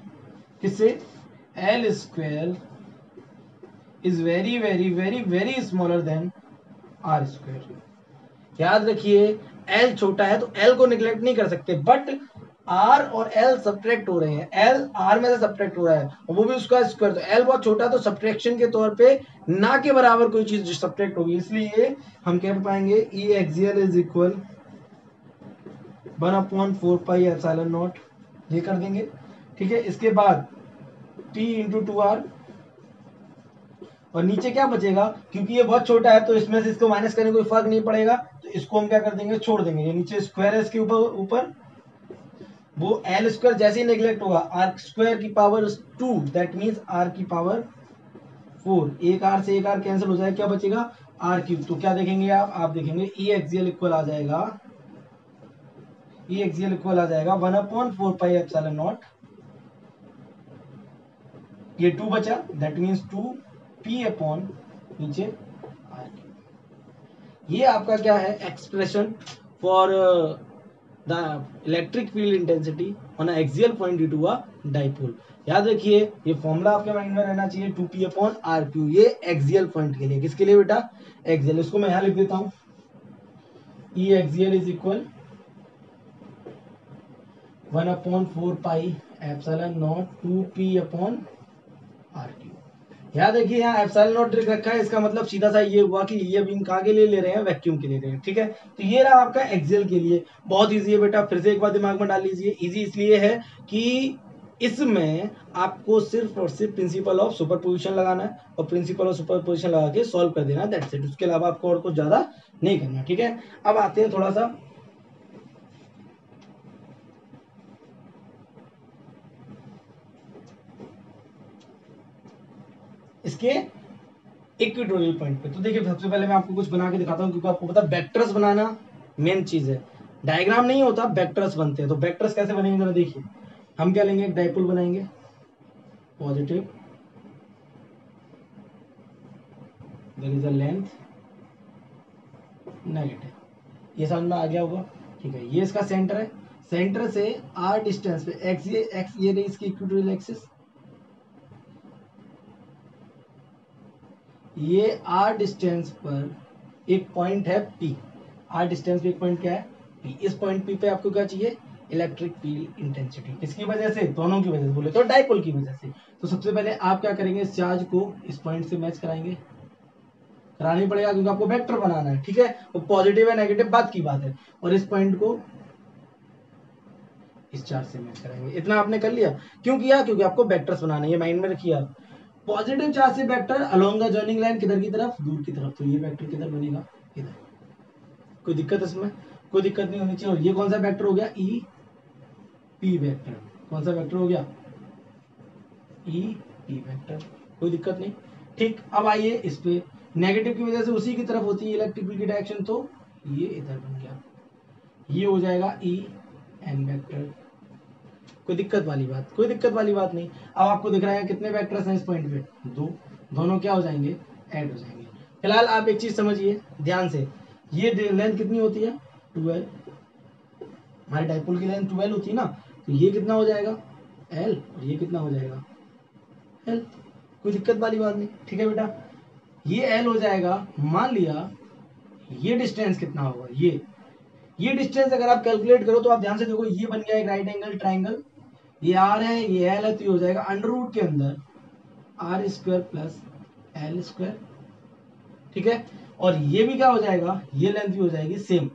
किससे, l square is very very very very smaller than r square. याद रखिए एल छोटा है तो एल को निग्लेक्ट नहीं कर सकते, बट आर और एल सब्ट्रैक्ट हो रहे हैं, एल आर में से सब्ट्रैक्ट हो रहा है और वो भी उसका स्क्वायर, तो एल बहुत छोटा है तो सब्ट्रैक्शन के तौर पे ना के बराबर कोई चीज सब्ट्रैक्ट होगी, इसलिए हम कह पाएंगे E axial is equal 1/4 pi epsilon naught, ये कर देंगे, ठीक है। इसके बाद टी इंटू 2r, और नीचे क्या बचेगा, क्योंकि ये बहुत छोटा है तो इसमें से इसको माइनस करने कोई फर्क नहीं पड़ेगा, तो इसको हम क्या कर देंगे छोड़ देंगे, ये नीचे स्क्वायर है इसके ऊपर वो एल स्क्वायर जैसे ही नेग्लेक्ट होगा, आर स्क्वायर की पावर 2 दैट मींस आर की पावर 4, एक आर से एक आर कैंसिल हो जाएगा, क्या बचेगा आर क्यूब। तो क्या देखेंगे आप देखेंगे ई एक्सियल इक्वल आ जाएगा, ई एक्सियल इक्वल आ जाएगा 1/4 पाई एप्सिलॉन नॉट, ये 2 बचा दैट मींस 2 पी अपॉन नीचे आर क्यूब। ये आपका क्या है expression for the electric field intensity on axial point due to a dipole. याद रखिए ये फॉर्मूला आपके माइंड में रहना चाहिए 2p अपॉन आर क्यू, ये एक्सियल पॉइंट के लिए, किसके लिए बेटा एक्सियल। इसको मैं यहां लिख देता हूं, E axial is equal 1/4 pi epsilon naught 2p upon R Q. याद रखिए यहाँ एप्सिलॉन नॉट रखा है, इसका मतलब सीधा सा ये हुआ कि ये बीम कहाँ के लिए ले रहे हैं, वैक्यूम के लिए ले रहे हैं, ठीक है। तो ये रहा आपका एक्सियल के लिए, बहुत इजी है बेटा, फिर से एक बार दिमाग में डाल लीजिए, इजी इसलिए है कि इसमें आपको सिर्फ और सिर्फ प्रिंसिपल ऑफ सुपरपोजिशन लगाना है और प्रिंसिपल ऑफ सुपरपोजिशन लगा के सॉल्व कर देना, दैट्स इट, उसके अलावा आपको और कुछ ज्यादा नहीं करना, ठीक है। अब आते हैं थोड़ा सा इसके इक्वेटोरियल पॉइंट पे। तो देखिए सबसे पहले मैं आपको कुछ बना के दिखाता हूँ, क्योंकि आपको पता है वेक्टर्स बनाना मेन चीज है, डायग्राम नहीं होता वेक्टर्स बनते हैं। तो वेक्टर्स कैसे बनेंगे जरा देखिए, हम क्या लेंगे, एक डाइपोल बनाएंगे positive, there is a length negative, ये समझ में आ गया होगा, ठीक है। ये इसका सेंटर है, सेंटर से r डिस्टेंस पे x ये रही इसकी इक्वेटोरियल एक्सिस, ये r डिस्टेंस पर एक पॉइंट है P, r डिस्टेंस पे एक पॉइंट क्या है P। इस पॉइंट P पे आपको क्या चाहिए, इलेक्ट्रिक फील्ड इंटेंसिटी। किसकी वजह से, दोनों की वजह से, बोले तो डाइपोल की वजह से। तो सबसे पहले आप क्या करेंगे, इस चार्ज को इस पॉइंट से मैच कराएंगे, कराना ही पड़ेगा क्योंकि आपको वेक्टर बनाना है, ठीक है। वो पॉजिटिव है नेगेटिव बात की बात है, और इस पॉइंट को इस चार्ज से मैच कराएंगे। इतना आपने कर लिया, क्यों किया, क्योंकि आपको वेक्टर्स बनाना है, ये माइंड में रखिए आप। पॉजिटिव चार्ज से vector along the joining line किधर की तरफ, दूर की तरफ, तो ये वेक्टर किधर बनेगा, इधर। कोई दिक्कत इसमें, कोई दिक्कत नहीं होनी चाहिए। और ये कौन सा वेक्टर हो गया, ई पी वेक्टर। कौन सा वेक्टर हो गया, ई पी वेक्टर, कोई दिक्कत नहीं, ठीक। अब आइए इस पे, नेगेटिव की वजह से उसी की तरफ होती है इलेक्ट्रिक फील्ड की डायरेक्शन, तो ये इधर बन गया, ये हो जाएगा ई एन वेक्टर। कोई दिक्कत वाली बात, कोई दिक्कत वाली बात नहीं। अब आपको दिख रहा है कितने वेक्टर्स हैं इस पॉइंट पे, दो, दोनों क्या हो जाएंगे, ऐड हो जाएंगे। फिलहाल आप एक चीज समझिए ध्यान से, ये लेंथ कितनी होती है 12, हमारे डाइपोल की लेंथ 12 होती है ना, तो ये कितना हो जाएगा L, और ये कितना हो जाएगा L। कोई दिक्कत वाली बात नहीं, ठीक है बेटा। ये L हो जाएगा, मान लिया ये डिस्टेंस कितना होगा, ये डिस्टेंस अगर आप कैलकुलेट करो तो आप ध्यान से देखो, ये बन गया एक राइट एंगल ट्राइंगल, ये R है, ये L है, तो ये हो जाएगा अंडर रूट के अंदर R square plus L square, ठीक है। और ये भी क्या हो जाएगा, ये लेंथ भी हो जाएगी same,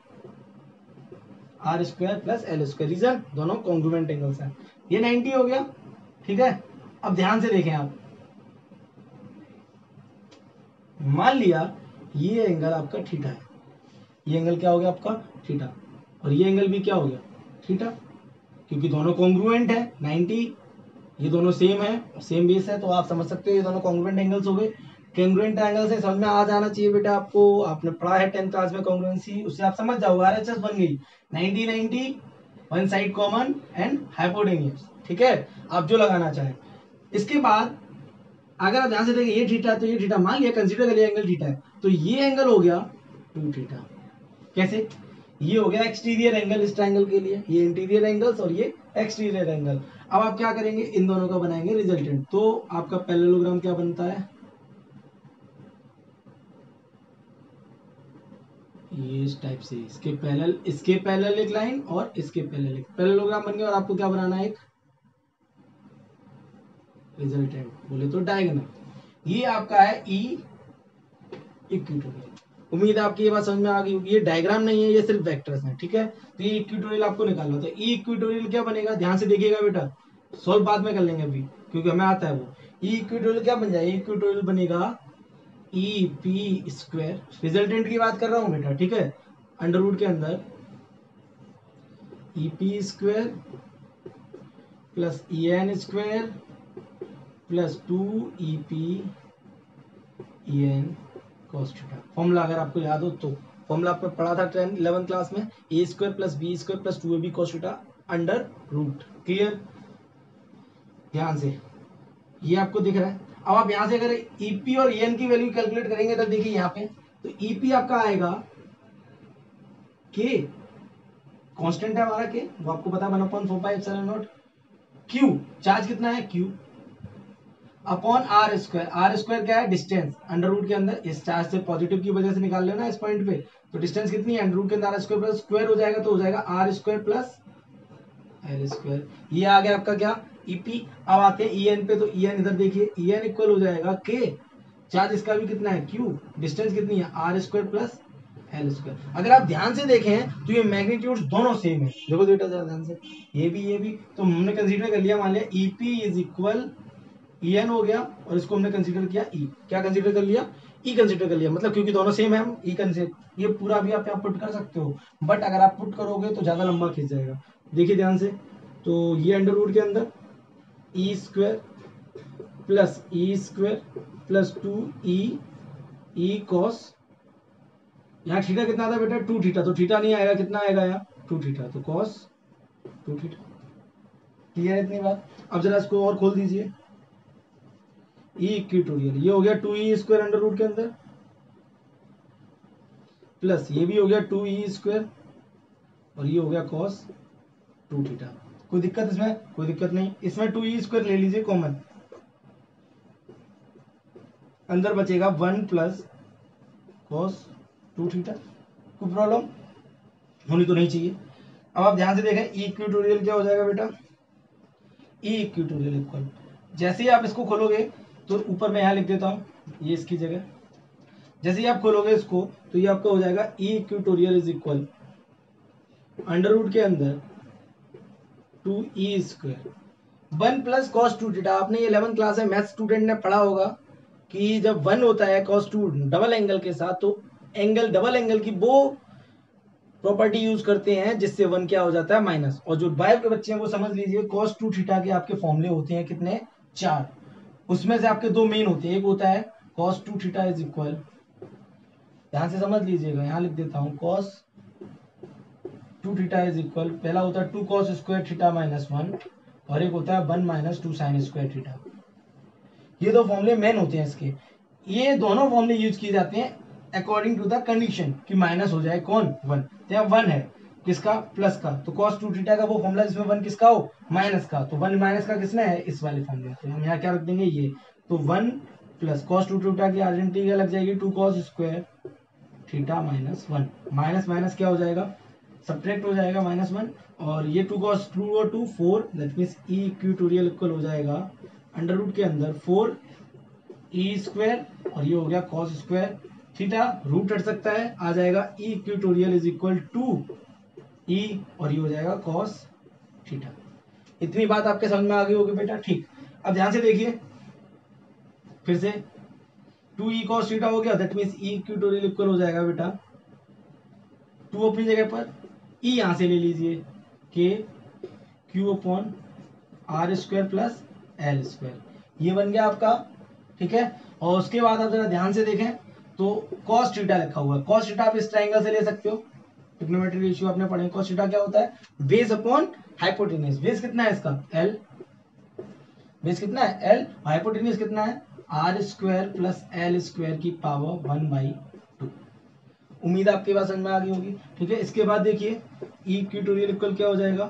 R square plus L square. Region, दोनों कॉन्ग्रुएंट एंगल्स हैं। ये 90 हो गया, ठीक है। अब ध्यान से देखें आप, मान लिया ये एंगल आपका थीटा है, ये एंगल क्या हो गया आपका थीटा, और ये एंगल भी क्या हो गया थीटा, क्योंकि दोनों कॉन्ग्रुएंट है 90, ये दोनों सेम है, सेम बेस है, तो आप समझ सकते हो ये दोनों कॉन्ग्रुएंट एंगल्स हो गए। कॉन्ग्रुएंट एंगल से समझ में आ जाना चाहिए बेटा आपको, आपने पढ़ा है 10th क्लास में कॉन्ग्रुएंसी, उससे आप समझ जाओगे, आरएचएस बन गई 90 90, one side common and hypotenuse, ठीक है, आप जो लगाना चाहें। इसके बाद अगर आप ध्यान से देखें, ये थीटा, तो ये थीटा मान लिया, कंसीडर कर लिया एंगल थीटा है, तो ये एंगल हो गया 2 थीटा। कैसे, ये हो गया एक्सटीरियर एंगल इस ट्रायंगल के लिए, ये इंटीरियर एंगल्स और ये एक्सटीरियर एंगल। अब आप क्या करेंगे, इन दोनों का बनाएंगे रिजल्टेंट, तो आपका पैरेललोग्राम क्या बनता है, ये इस टाइप से, इसके पैरेलल एक लाइन और इसके पैरेलल एक पैरेललोग्राम बन गया, और आपको क्या बनाना है, एक रिजल्टेंट, बोले तो डायगोनल। ये आपका है ई इक्वेटोरियल। उम्मीद है आपकी ये बात समझ में आ गई होगी, ये डायग्राम नहीं है, ये सिर्फ वेक्टर्स हैं, ठीक है। तो ये इक्वेटोरियल आपको निकालना होता है। ई इक्वेटोरियल क्या बनेगा, ध्यान से देखिएगा बेटा, सॉल्व बाद में कर लेंगे अभी, क्योंकि हमें आता है वो। ई इक्वेटोरियल क्या बन जाएगा, इक्वेटोरियल बनेगा ई पी स्क्वायर, रिजल्टेंट की बात कर रहा हूँ बेटा, ठीक है, अंडर रूट के अंदर E P square plus E N square plus 2 E N cos theta. Formula अगर आपको याद हो तो, फॉर्मूला आपने पढ़ा था 11th क्लास में, A square plus B square plus 2ab cos theta under root, clear. ध्यान से, ये आपको दिख रहा है। अब आप यहाँ से अगर ईपी और एन की वैल्यू कैलकुलेट करेंगे तो देखिए यहाँ पे, तो ईपी आपका आएगा के, कांस्टेंट है हमारा के, वो आपको पता है 1/4πε0। क्यू, चार्ज कितना है क्यू, अपॉन आर स्क्वायर क्या है डिस्टेंस, अंडर रूट के अंदर, इस चार्ज से पॉजिटिव की वजह से निकाल लेना इस पॉइंट पे, तो डिस्टेंस कितनी है, अंडर रूट के अंदर आर स्क्वायर प्लस स्क्वायर हो जाएगा, तो हो जाएगा R square plus L square. ये आ गया आपका क्या ईपी। अब आते हैं ईएन पे, तो ईएन इधर देखिए, ईएन इक्वल हो जाएगा के, चार्ज इसका भी कितना है क्यू, डिस्टेंस कितनी है R square plus L square. अगर आप ध्यान से देखें तो ये मैग्नीट्यूड दोनों सेम है, देखो बेटा जरा ध्यान से, ये भी, तो हमने कंसीडर कर लिया, मान लिया ईपी इज इक्वल En हो गया, और इसको हमने कंसीडर किया E, क्या कंसीडर कर लिया E कंसीडर कर लिया, मतलब क्योंकि दोनों सेम है हम E कंसीडर, ये पूरा भी आप यहाँ पुट कर सकते हो, बट अगर आप पुट करोगे तो ज्यादा लंबा खींच जाएगा। देखिए ध्यान से, तो ये अंडर रूट के अंदर E square plus 2 E cos, यहाँ थीटा कितना था बेटा 2 थीटा, तो थीटा नहीं आएगा, कितना आएगा यहाँ 2 थीटा, तो कॉस 2 थीटा। क्लियर है इतनी बात। अब जरा इसको और खोल दीजिए, ई इक्वेटोरियल, ये हो गया 2e स्क्वायर अंडर रूट के अंदर, प्लस ये भी हो गया 2e स्क्वायर, और ये हो गया कॉस 2 थीटा। कोई दिक्कत इसमें? कोई दिक्कत नहीं। इसमें 2e² ले लीजिए कॉमन, अंदर बचेगा 1 प्लस कॉस 2 थीटा। कोई प्रॉब्लम होनी तो नहीं चाहिए। अब आप ध्यान से देखें, ई इक्वेटोरियल क्या हो जाएगा बेटा? ई इक्वेटोरियल इक्वल, जैसे ही आप इसको खोलोगे तो ऊपर मैं यहाँ लिख देता हूँ ये इसकी जगह, जैसे ही आप खोलोगे इसको तो ये आपका हो जाएगा E equatorial is equal under root के अंदर 2e² 1 प्लस कॉस 2 थीटा। आपने ये 11th क्लास में मैथ स्टूडेंट ने पढ़ा होगा कि जब 1 होता है cos 2 डबल एंगल के साथ, तो एंगल डबल एंगल की वो प्रॉपर्टी यूज करते हैं जिससे 1 क्या हो जाता है माइनस। और जो बायो के बच्चे हैं वो समझ लीजिए cos 2 थीटा के आपके फॉर्मूले होते हैं कितने? 4। उसमें से आपके दो मेन होते हैं, एक होता है cos 2 थीटा इज इक्वल, ध्यान से समझ लीजिएगा, यहाँ लिख देता हूँ cos 2 थीटा इज इक्वल, पहला होता है 2 cos स्क्वायर थीटा माइनस 1 और एक होता है 1 माइनस 2 साइन स्क्वायर थीटा। ये दो फॉर्मूले मेन होते हैं इसके। ये दोनों फॉर्मूले यूज किए जाते हैं अकॉर्डिंग टू द कंडीशन कि माइनस हो जाए कौन? 1। तो यहाँ 1 है किसका? प्लस का, तो cos 2 थीटा का वो फॉर्मूला जिसमें 1 किसका हो? माइनस का। तो 1 माइनस का किसने है? इस वाले फॉर्मूले। तो हम यहाँ क्या रख देंगे? ये। तो 1 प्लस cos 2 थीटा की आइडेंटिटी क्या लग जाएगी? 2 cos square theta minus 1। Minus minus क्या हो जाएगा? सब्ट्रैक्ट हो जाएगा -1। और ये 2 cos 2 और 2 4, that means E equatorial equal हो जाएगा अंडर रूट के अंदर 4e² और ये हो गया cos स्क्वायर थीटा, रूट हट सकता है, आ जाएगा E equatorial is equal to ई और ये हो जाएगा cos थीटा। इतनी बात आपके समझ में आ गई होगी बेटा? ठीक। अब ध्यान से देखिए फिर से, 2e cos थीटा हो गया, that means E equatorial equal हो जाएगा बेटा 2 अपनी जगह पर, ई यहां से ले लीजिए के Q upon are square plus L square, ये बन गया आपका। ठीक है। और उसके बाद आप जरा ध्यान से देखें तो cos थीटा लिखा हुआ है, cos थीटा आप इस ट्रायंगल से ले सकते हो, ट्रिग्नोमेट्री रेशियो आपने पढ़े। cos थीटा क्या होता है? Base upon hypotenuse. बेस कितना है इसका? एल। बेस कितना है? एल। हाइपोटेन्यूज कितना है? R square plus L square की पावर 1/2। उम्मीद आपके पास समझ में आ गई होगी। ठीक है। इसके बाद देखिए ई इक्वेटोरियल इक्वल क्या हो जाएगा?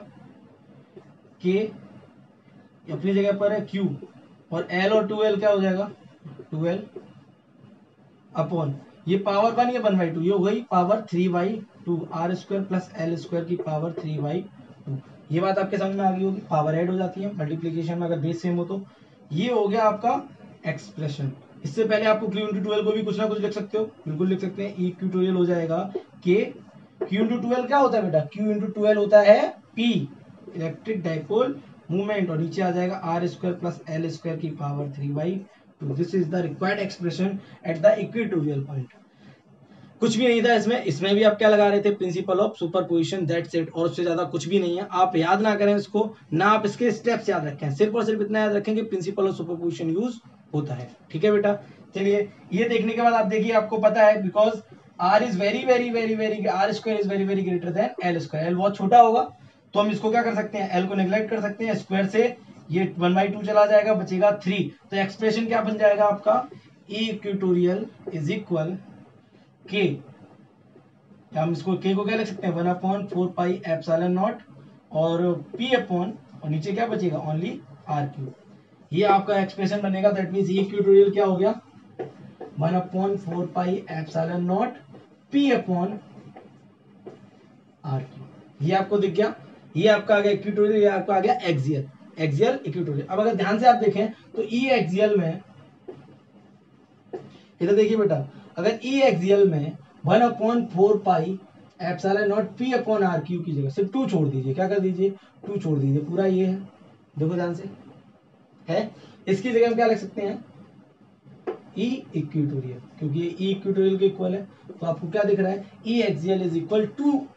के अपनी जगह पर है क्यू और एल और 2l क्या हो जाएगा? 2l अपॉन ये पावर 1, ये 1/2, ये हो गई power 3/2 R square plus L square की पावर 3/2। ये बात आपके समझ में आ गई होगी। पावर ऐड हो जाती है मल्टीप्लीकेशन में अगर बेस सेम हो तो। ये हो गया आपका एक्सप्रेशन। इससे पहले आपको क्यू इंटू 12 को भी कुछ ना कुछ लिख सकते हो, बिल्कुल लिख सकते हैं। ई इक्वेटोरियल हो जाएगा के क्यू इंटू 12 क्या होता है बेटा? क्यू इंटू 12 होता है पी, इलेक्ट्रिक डाइपोल मूवमेंट, और नीचे आ जाएगा R square plus L square की power 3/2। This is the required expression at the equatorial point. कुछ भी नहीं था इसमें। इसमें भी आप क्या लगा रहे थे? Principle of superposition, that's it. और उससे ज्यादा कुछ भी नहीं है। आप याद ना करें इसको, ना आप इसके स्टेप्स याद रखें, सिर्फ और सिर्फ इतना याद रखें कि प्रिंसिपल ऑफ सुपरपोजिशन यूज होता है। ठीक है बेटा। चलिए ये देखने के बाद आप देखिए, आपको पता है because R is very very very very R square is very very greater than L square. L बहुत छोटा होगा तो हम इसको क्या कर सकते हैं? एल को नेग्लेक्ट कर सकते हैं। स्क्वायर से ये 1/2 चला जाएगा, बचेगा 3। तो एक्सप्रेशन क्या बन जाएगा आपका? ई इक्वेटोरियल इज इक्वल के, हम इसको के को क्या लिख सकते हैं? 1/4πε0 और p अपॉन, और नीचे क्या बचेगा? Only r3। ये आपका एक्सप्रेशन बनेगा। दैट मींस ये इक्वेटोरियल क्या हो गया? 1/4πε0 p अपॉन r3। ये आपको दिख गया। ये आपका आ गया इक्वेटोरियल, ये आपका आ गया एक्सियल। Axial equatorial. अब अगर ध्यान से आप देखें तो ई एक्सियल में, इधर देखिए बेटा, अगर ई एक्सियल में 1/4πε0 p अपॉन r क्यू की जगह सिर्फ 2 छोड़ दीजिए, क्या कर दीजिए? 2 छोड़ दीजिए, पूरा ये है, देखो ध्यान से है। इसकी जगह हम क्या लिख सकते हैं? ई इक्वेटोरियल, क्योंकि ये ई इक्वेटोरियल के इक्वल है। तो आपको क्या दिख रहा है? E axial is equal two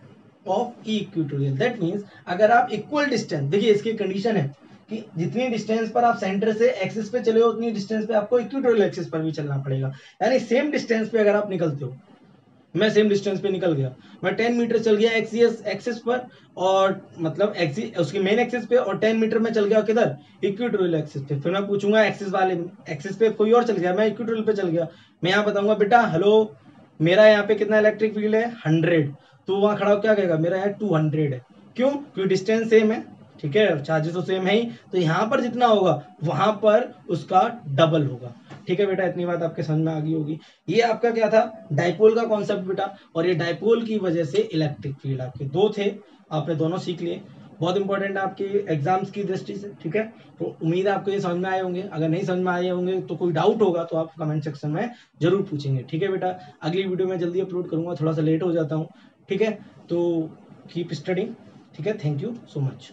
of E equatorial. That means अगर आप इक्वल डिस्टेंस, देखिए इसकी कंडीशन है कि जितनी डिस्टेंस पर आप सेंटर से एक्सिस पे चले हो उतनी डिस्टेंस पे आपको इक्वेटोरियल एक्सिस पर भी चलना पड़ेगा। यानी सेम डिस्टेंस पे अगर आप निकलते हो, मैं सेम डिस्टेंस पे निकल गया, मैं 10 मीटर चल गया एक्सिस पर, और मतलब उसकी मेन एक्सिस पे, और 10 मीटर में चल गया किधर? इक्वेटोरियल एक्सिस पे। फिर मैं पूछूंगा एक्सिस वाले एक्सिस पे कोई और चल गया, मैं इक्वेटोरियल पे चल गया, मैं यहाँ बताऊंगा बेटा हेलो मेरा यहाँ पे कितना इलेक्ट्रिक फील्ड है? 100। तो वहां खड़ा हो क्या कहेगा? मेरा यहाँ 200 है। क्यों? क्योंकि डिस्टेंस सेम है, ठीक है, चार्जेस तो सेम है ही, तो यहाँ पर जितना होगा वहां पर उसका डबल होगा। ठीक है बेटा, इतनी बात आपके समझ में आ गई होगी। ये आपका क्या था, डाइपोल का कॉन्सेप्ट बेटा, और ये डाइपोल की वजह से इलेक्ट्रिक फील्ड आपके दो थे, आपने दोनों सीख लिए, बहुत इंपॉर्टेंट है आपके एग्जाम्स की दृष्टि से। ठीक है, तो उम्मीद है आपको ये समझ में आए होंगे, अगर नहीं समझ में आए होंगे तो कोई डाउट होगा तो आप कमेंट सेक्शन में जरूर पूछेंगे। ठीक है बेटा, अगली वीडियो में जल्दी अपलोड करूंगा, थोड़ा सा लेट हो जाता हूँ। ठीक है, तो कीप स्टडिंग। ठीक है, थैंक यू सो मच।